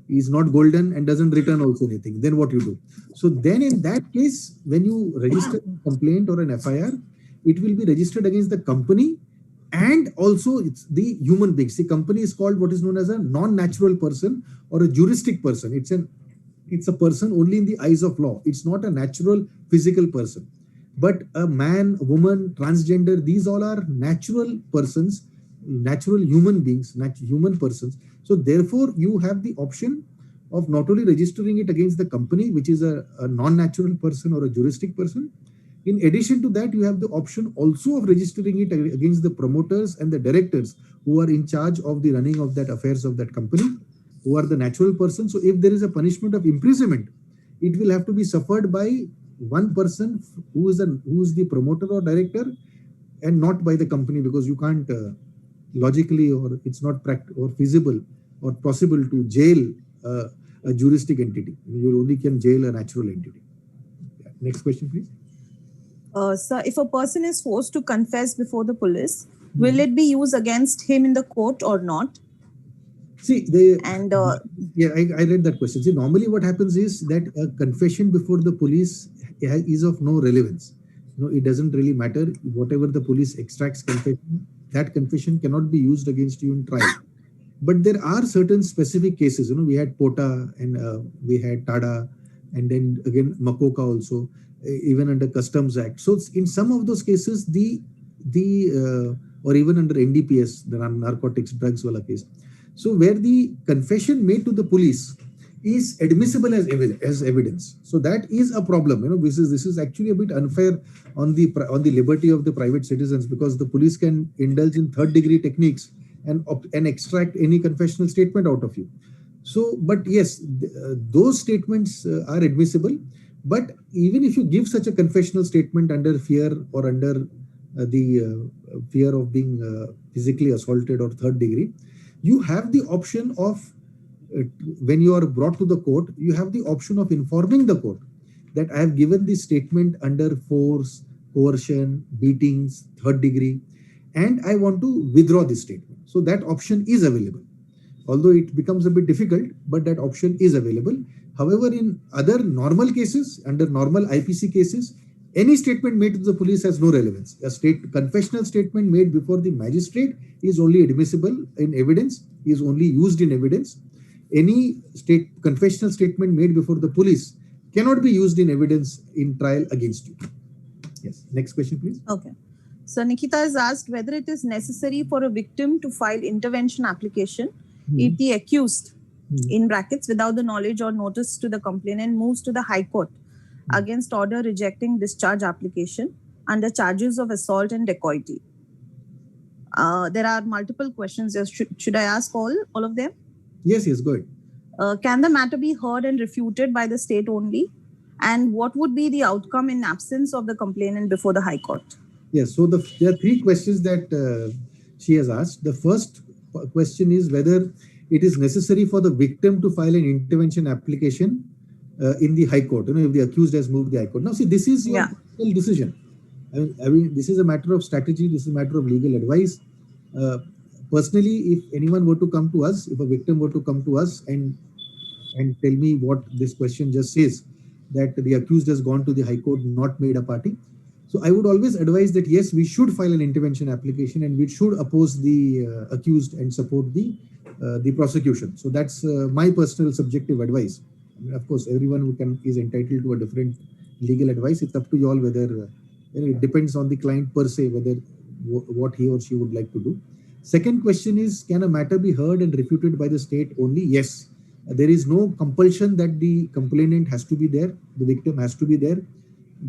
B: is not golden and doesn't return also anything. Then what you do? So then in that case, when you register a complaint or an FIR, it will be registered against the company and also it's the human beings. The company is called what is known as a non-natural person or a juristic person. It's a person only in the eyes of law. It's not a natural physical person. But a man, woman, transgender, these all are natural persons, natural human beings, human persons. So therefore, you have the option of not only registering it against the company, which is a non-natural person or a juristic person. In addition to that, you have the option also of registering it against the promoters and the directors who are in charge of the running of that affairs of that company. who are the natural person. So if there is a punishment of imprisonment, it will have to be suffered by one person who is the promoter or director, and not by the company, because you can't logically, or it's not or feasible or possible to jail a juristic entity. You only can jail a natural entity. Yeah. Next question, please.
C: Sir, if a person is forced to confess before the police, will it be used against him in the court or not?
B: See, yeah, I read that question. See, normally what happens is that a confession before the police is of no relevance. It doesn't really matter. Whatever the police extracts confession, that confession cannot be used against you in trial. But there are certain specific cases. We had Pota, and we had Tada, and then again Makoka also, even under Customs Act. So in some of those cases, or even under NDPS, the narcotics drugs wala case. So where the confession made to the police is admissible as evidence. So that is a problem. This is actually a bit unfair on the liberty of the private citizens, because the police can indulge in third degree techniques and extract any confessional statement out of you. So, but yes, those statements are admissible. But even if you give such a confessional statement under fear, or under the fear of being physically assaulted or third degree, you have the option of, when you are brought to the court, you have the option of informing the court that I have given this statement under force, coercion, beatings, third degree, and I want to withdraw this statement. So that option is available. Although it becomes a bit difficult, but that option is available. However, in other normal cases, under normal IPC cases, any statement made to the police has no relevance. A confessional statement made before the magistrate is only admissible in evidence, is only used in evidence. Any confessional statement made before the police cannot be used in evidence in trial against you. Yes. Next question, please.
C: Okay. So Nikita has asked whether it is necessary for a victim to file intervention application if the accused, in brackets, without the knowledge or notice to the complainant, moves to the High Court against order rejecting discharge application under charges of assault and dacoity. There are multiple questions. Should I ask all of them?
B: Yes, go ahead.
C: Can the matter be heard and refuted by the state only? And what would be the outcome in absence of the complainant before the High Court?
B: Yes, so there are three questions that she has asked. The first question is whether it is necessary for the victim to file an intervention application in the High Court, if the accused has moved the High Court. Now, see, this is your personal decision. I mean, this is a matter of strategy. This is a matter of legal advice. Personally, if anyone were to come to us, if a victim were to come to us and tell me what this question just says, that the accused has gone to the High Court, not made a party. So I would always advise that, yes, we should file an intervention application and we should oppose the accused and support the prosecution. So that's my personal subjective advice. I mean, of course, everyone is entitled to a different legal advice. It's up to you all whether, it depends on the client per se, whether what he or she would like to do. Second question is, can a matter be heard and refuted by the state only? Yes. There is no compulsion that the complainant has to be there. The victim has to be there.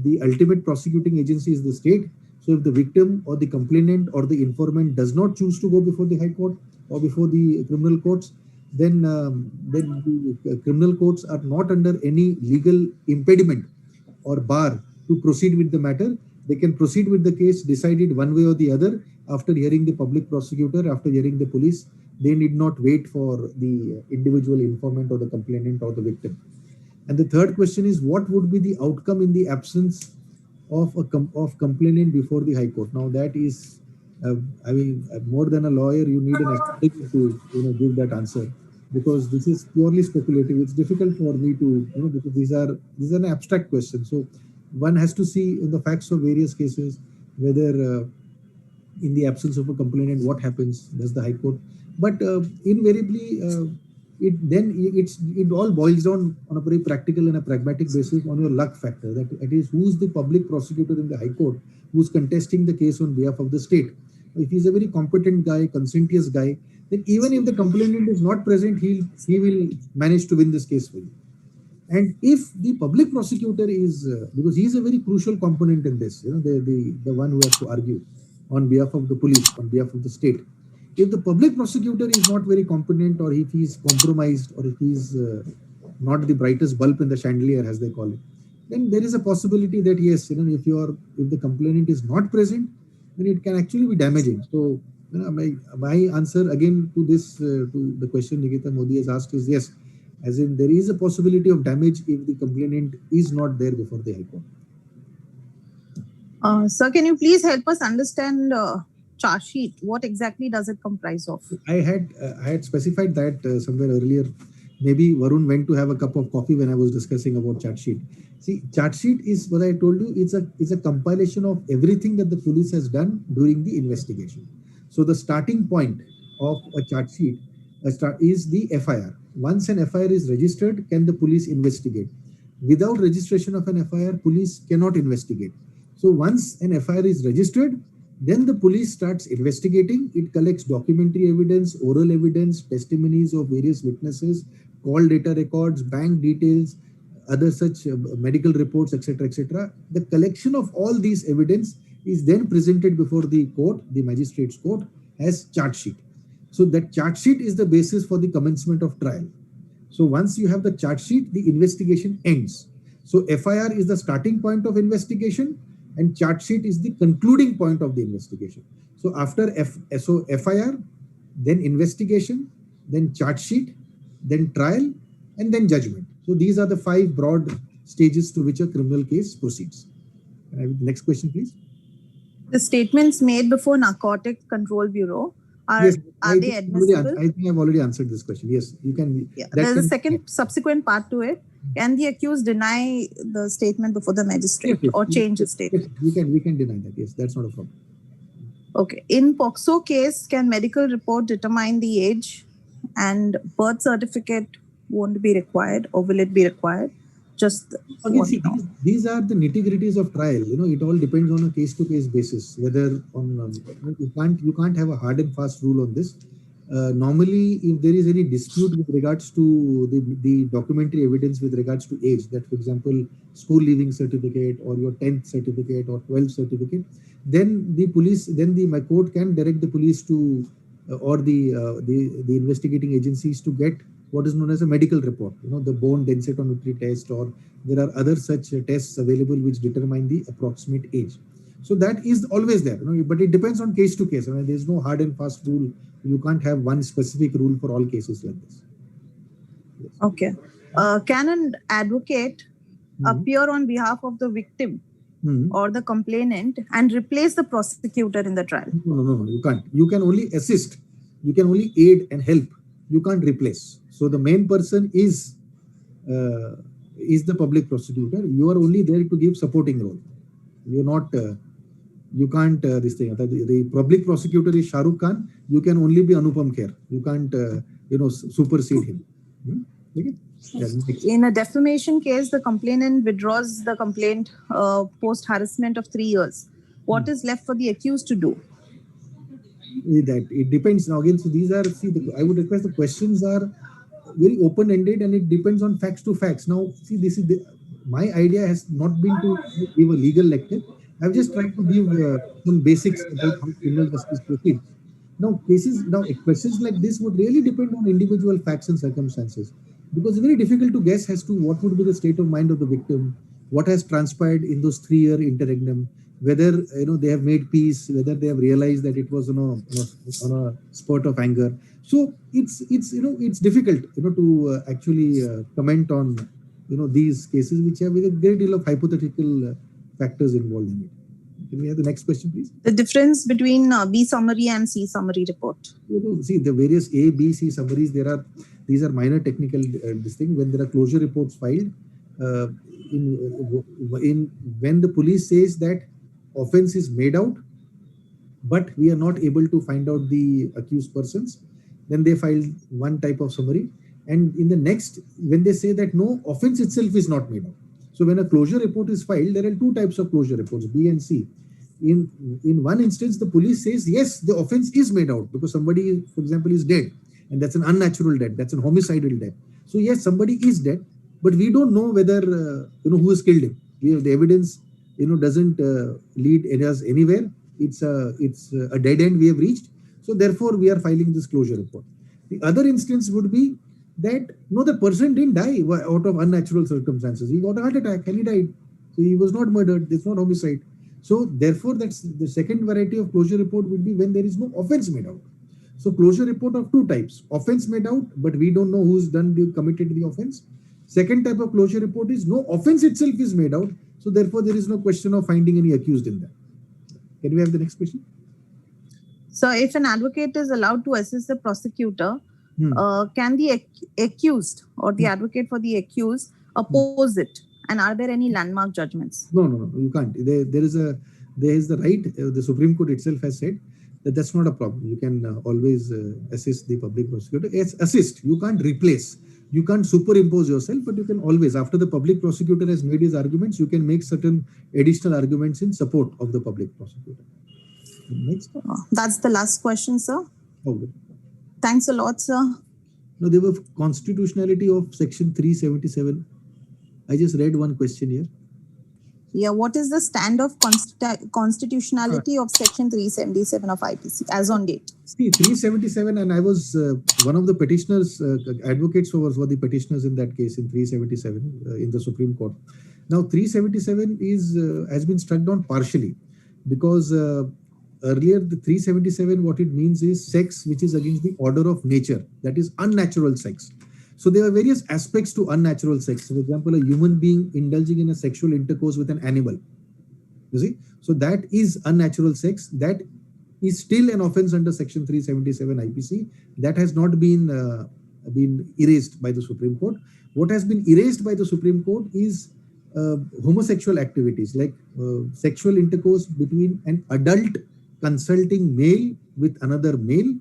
B: The ultimate prosecuting agency is the state. So if the victim or the complainant or the informant does not choose to go before the High Court or before the criminal courts, then the criminal courts are not under any legal impediment or bar to proceed with the matter. They can proceed with the case decided one way or the other after hearing the public prosecutor, after hearing the police. They need not wait for the individual informant or the complainant or the victim. And the third question is, what would be the outcome in the absence of complainant before the High Court? Now that is, I mean, more than a lawyer, you need an expert to give that answer, because this is purely speculative. It's difficult for me to, because these are an abstract question. So one has to see in the facts of various cases whether in the absence of a complainant, what happens? Does the High Court? But invariably, it all boils down on a very practical and a pragmatic basis on your luck factor. That it is who's the public prosecutor in the High Court who's contesting the case on behalf of the state. If he's a very competent guy, conscientious guy, then even if the complainant is not present, he will manage to win this case for you. And if the public prosecutor is, because he is a very crucial component in this, the one who has to argue on behalf of the police, on behalf of the state. If the public prosecutor is not very competent, or if he is compromised, or if he is not the brightest bulb in the chandelier, as they call it, then there is a possibility that yes, if the complainant is not present, then it can actually be damaging. So my answer again to this to the question Nikita Modi has asked is yes, as in there is a possibility of damage if the complainant is not there before the High Court.
C: Sir, can you please help us understand charge sheet? What exactly does it comprise of?
B: I had specified that somewhere earlier. Maybe Varun went to have a cup of coffee when I was discussing about charge sheet. See, charge sheet is what I told you. It's a compilation of everything that the police has done during the investigation. So the starting point of a charge sheet is the FIR. Once an FIR is registered, can the police investigate? Without registration of an FIR, police cannot investigate. So once an FIR is registered, then the police starts investigating. It collects documentary evidence, oral evidence, testimonies of various witnesses, call data records, bank details, other such medical reports, etc., etc. The collection of all these evidence is then presented before the court, the magistrate's court, as charge sheet. So that charge sheet is the basis for the commencement of trial. So once you have the charge sheet, the investigation ends. So FIR is the starting point of investigation, and charge sheet is the concluding point of the investigation. So after FIR, then investigation, then charge sheet, then trial, and then judgment. So these are the 5 broad stages to which a criminal case proceeds. Can I have the next question, please?
C: The statements made before Narcotic Control Bureau, are they admissible?
B: I think I've already answered this question. Yes, you can.
C: Yeah. There's a second subsequent part to it. Can the accused deny the statement before the magistrate or change the statement?
B: Yes, we can deny that. Yes, that's not a problem.
C: Okay. In POCSO case, can medical report determine the age, and birth certificate won't be required, or will it be required? Just
B: again, see, these are the nitty-gritties of trial. It all depends on a case-to-case basis. Whether on you can't have a hard and fast rule on this. Normally, if there is any dispute with regards to the documentary evidence with regards to age, that for example, school leaving certificate or your 10th certificate or 12th certificate, then my court can direct the police to or the investigating agencies to get what is known as a medical report, the bone densitometry test, or there are other such tests available which determine the approximate age. So that is always there, but it depends on case to case. There's no hard and fast rule. You can't have one specific rule for all cases like this. Yes.
C: Okay. Can an advocate appear on behalf of the victim or the complainant and replace the prosecutor in the trial?
B: No, you can't. You can only assist. You can only aid and help. You can't replace. So the main person is the public prosecutor. You are only there to give supporting role. You're not. You can't this thing. The public prosecutor is Shah Rukh Khan. You can only be Anupam Kher. You can't supersede him. Okay? Yeah,
C: in a defamation case, the complainant withdraws the complaint post harassment of 3 years. What is left for the accused to do?
B: That it depends. Now again, so these are I would request the questions are very open-ended, and it depends on facts to facts. Now, see, this is my idea has not been to give a legal lecture. I've just tried to give some basics about how criminal justice proceeds. Now, questions like this would really depend on individual facts and circumstances, because it's very difficult to guess as to what would be the state of mind of the victim, what has transpired in those 3-year interregnum, whether they have made peace, whether they have realized that it was on a spurt of anger. So it's difficult to actually comment on these cases which have a great deal of hypothetical factors involved in it. Can we have the next question, please?
C: The difference between B summary and C summary report.
B: See, the various A, B, C summaries. These are minor technical this thing. When there are closure reports filed, when the police says that offense is made out, but we are not able to find out the accused persons, then they file one type of summary. And in the next, when they say that no, offense itself is not made out. So when a closure report is filed, there are 2 types of closure reports, B and C. In one instance, the police says, yes, the offense is made out because somebody, for example, is dead. And that's an unnatural death. That's an homicidal death. So yes, somebody is dead, but we don't know whether, who has killed him. The evidence, doesn't lead us anywhere. It's a dead end we have reached. So therefore, we are filing this closure report. The other instance would be that no, the person didn't die out of unnatural circumstances. He got a heart attack and he died. So he was not murdered. It's not homicide. So therefore, that's the second variety of closure report would be when there is no offense made out. So closure report of two types: offense made out, but we don't know who's committed the offense. Second type of closure report is no offense itself is made out. So therefore, there is no question of finding any accused in that. Can we have the next question?
C: So if an advocate is allowed to assist the prosecutor, can the accused or the advocate for the accused oppose it? And are there any landmark judgments?
B: No, you can't. There is the right. The Supreme Court itself has said that that's not a problem. You can always assist the public prosecutor. It's assist. You can't replace. You can't superimpose yourself, but you can always, after the public prosecutor has made his arguments, you can make certain additional arguments in support of the public prosecutor. Next.
C: That's the last question, sir.
B: Okay.
C: Thanks a lot, sir.
B: Now, there was constitutionality of section 377. I just read one question here.
C: Yeah, what is the stand of constitutionality of section 377 of IPC as on date?
B: See, 377, and I was one of the petitioners, advocates for the petitioners in that case in 377 in the Supreme Court. Now, 377 has been struck down partially because earlier the 377, what it means is sex which is against the order of nature, that is unnatural sex. So there are various aspects to unnatural sex. For example, a human being indulging in a sexual intercourse with an animal. You see? So that is unnatural sex. That is still an offense under section 377 IPC. That has not been erased by the Supreme Court. What has been erased by the Supreme Court is homosexual activities like sexual intercourse between an adult consulting male with another male,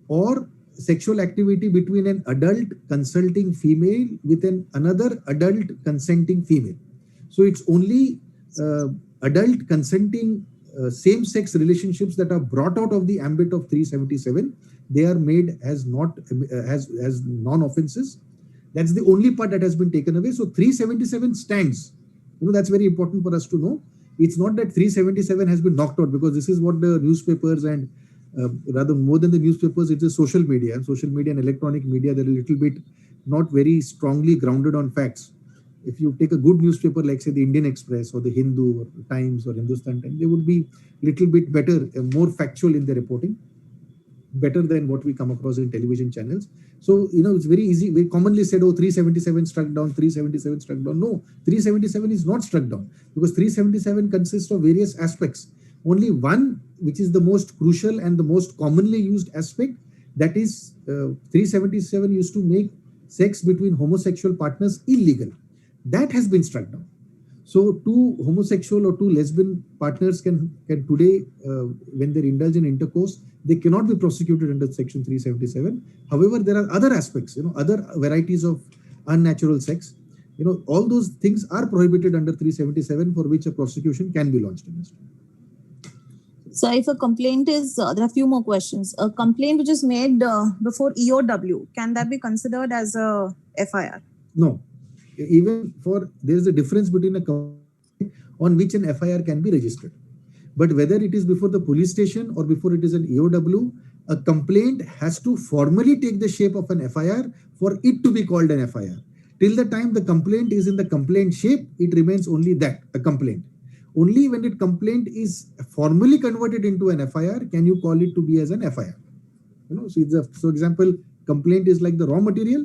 B: or sexual activity between an adult consulting female with another adult consenting female. So it's only adult consenting same-sex relationships that are brought out of the ambit of 377. They are made as non-offenses. That's the only part that has been taken away. So 377 stands. That's very important for us to know. It's not that 377 has been knocked out, because this is what the newspapers and rather more than the newspapers, it's the social media and electronic media that are a little bit not very strongly grounded on facts. If you take a good newspaper like say the Indian Express or the Hindu or Times or Hindustan Times, they would be a little bit better, more factual in their reporting, better than what we come across in television channels. So, it's very easy. We commonly said, 377 struck down, 377 struck down. No, 377 is not struck down, because 377 consists of various aspects. Only one, which is the most crucial and the most commonly used aspect, that is 377 used to make sex between homosexual partners illegal. That has been struck down. So two homosexual or two lesbian partners can today, when they indulge in intercourse, they cannot be prosecuted under section 377. However, there are other aspects, other varieties of unnatural sex. All those things are prohibited under 377, for which a prosecution can be launched against.
C: So if a complaint is, there are a few more questions. A complaint which is made before EOW, can that be considered as a FIR?
B: No. There is a difference between a complaint on which an FIR can be registered. But whether it is before the police station or before it is an EOW, a complaint has to formally take the shape of an FIR for it to be called an FIR. Till the time the complaint is in the complaint shape, it remains only that, a complaint. Only when the complaint is formally converted into an FIR can you call it to be as an FIR. So for example, complaint is like the raw material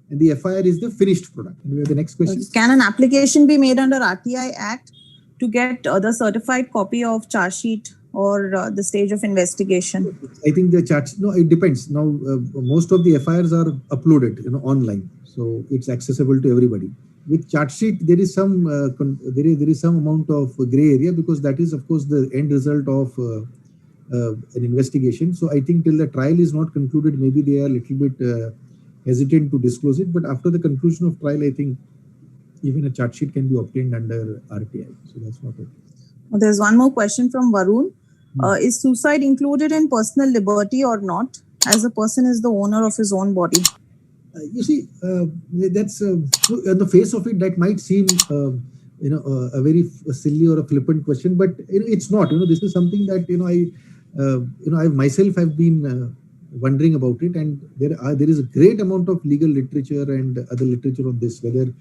B: and the FIR is the finished product. And we have the next question.
C: Can an application be made under RTI Act to get the certified copy of charge sheet or the stage of investigation?
B: I think the charge, it depends. Now, most of the FIRs are uploaded, online, so it's accessible to everybody. With charge sheet, there is some amount of gray area, because that is, of course, the end result of an investigation. So I think till the trial is not concluded, maybe they are a little bit hesitant to disclose it. But after the conclusion of trial, I think even a charge sheet can be obtained under RTI. So that's not it.
C: There's one more question from Varun. Is suicide included in personal liberty or not, as a person is the owner of his own body?
B: You see, that's on the face of it, that might seem, a very silly or a flippant question, but it's not. This is something that I myself have been wondering about it, and there is a great amount of legal literature and other literature on this, whether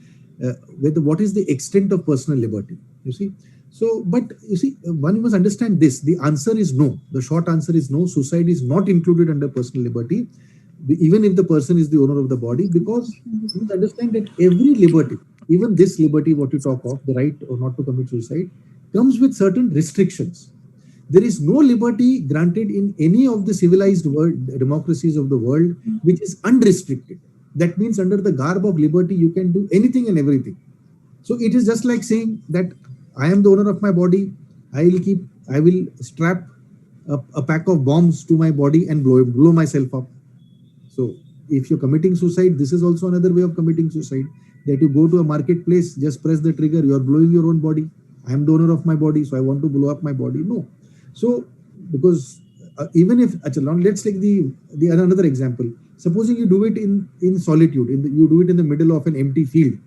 B: what is the extent of personal liberty. You see, so but you see, one must understand this. The answer is no. The short answer is no. Suicide is not included under personal liberty, even if the person is the owner of the body, because you must understand that every liberty, even this liberty, what you talk of, the right or not to commit suicide, comes with certain restrictions. There is no liberty granted in any of the civilized world democracies of the world which is unrestricted. That means under the garb of liberty, you can do anything and everything. So it is just like saying that I am the owner of my body. I will strap a pack of bombs to my body and blow myself up. So if you're committing suicide, this is also another way of committing suicide. That you go to a marketplace, just press the trigger, you're blowing your own body. I am the owner of my body, so I want to blow up my body. No. So because even if let's take the another example. Supposing you do it in solitude, you do it in the middle of an empty field.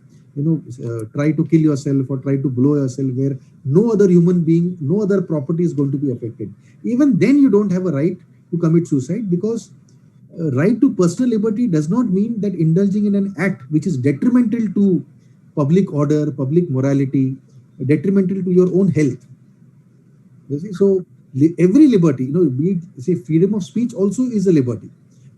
B: Try to kill yourself or try to blow yourself where no other human being, no other property is going to be affected. Even then, you don't have a right to commit suicide, because right to personal liberty does not mean that indulging in an act which is detrimental to public order, public morality, detrimental to your own health. You see, so every liberty, freedom of speech also is a liberty.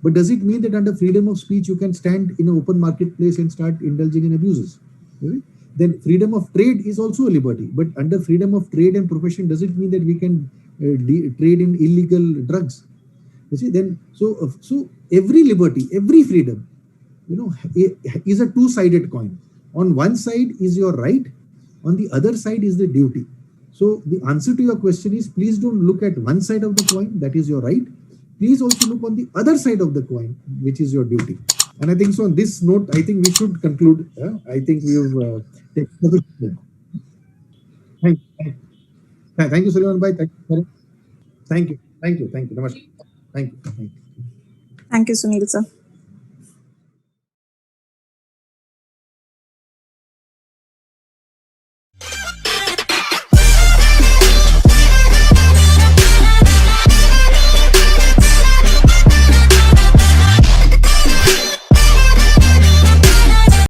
B: But does it mean that under freedom of speech you can stand in an open marketplace and start indulging in abuses? Then freedom of trade is also a liberty. But under freedom of trade and profession, does it mean that we can trade in illegal drugs? You see, then so every liberty, every freedom, is a two-sided coin. On one side is your right, on the other side is the duty. So the answer to your question is, please don't look at one side of the coin, that is your right. Please also look on the other side of the coin, which is your duty. And I think so on this note, I think we should conclude. I think we have taken. Thank you, Sulaiman Bhai. Thank you. Namaskar. Thank you.
C: Thank you, Sunil sir.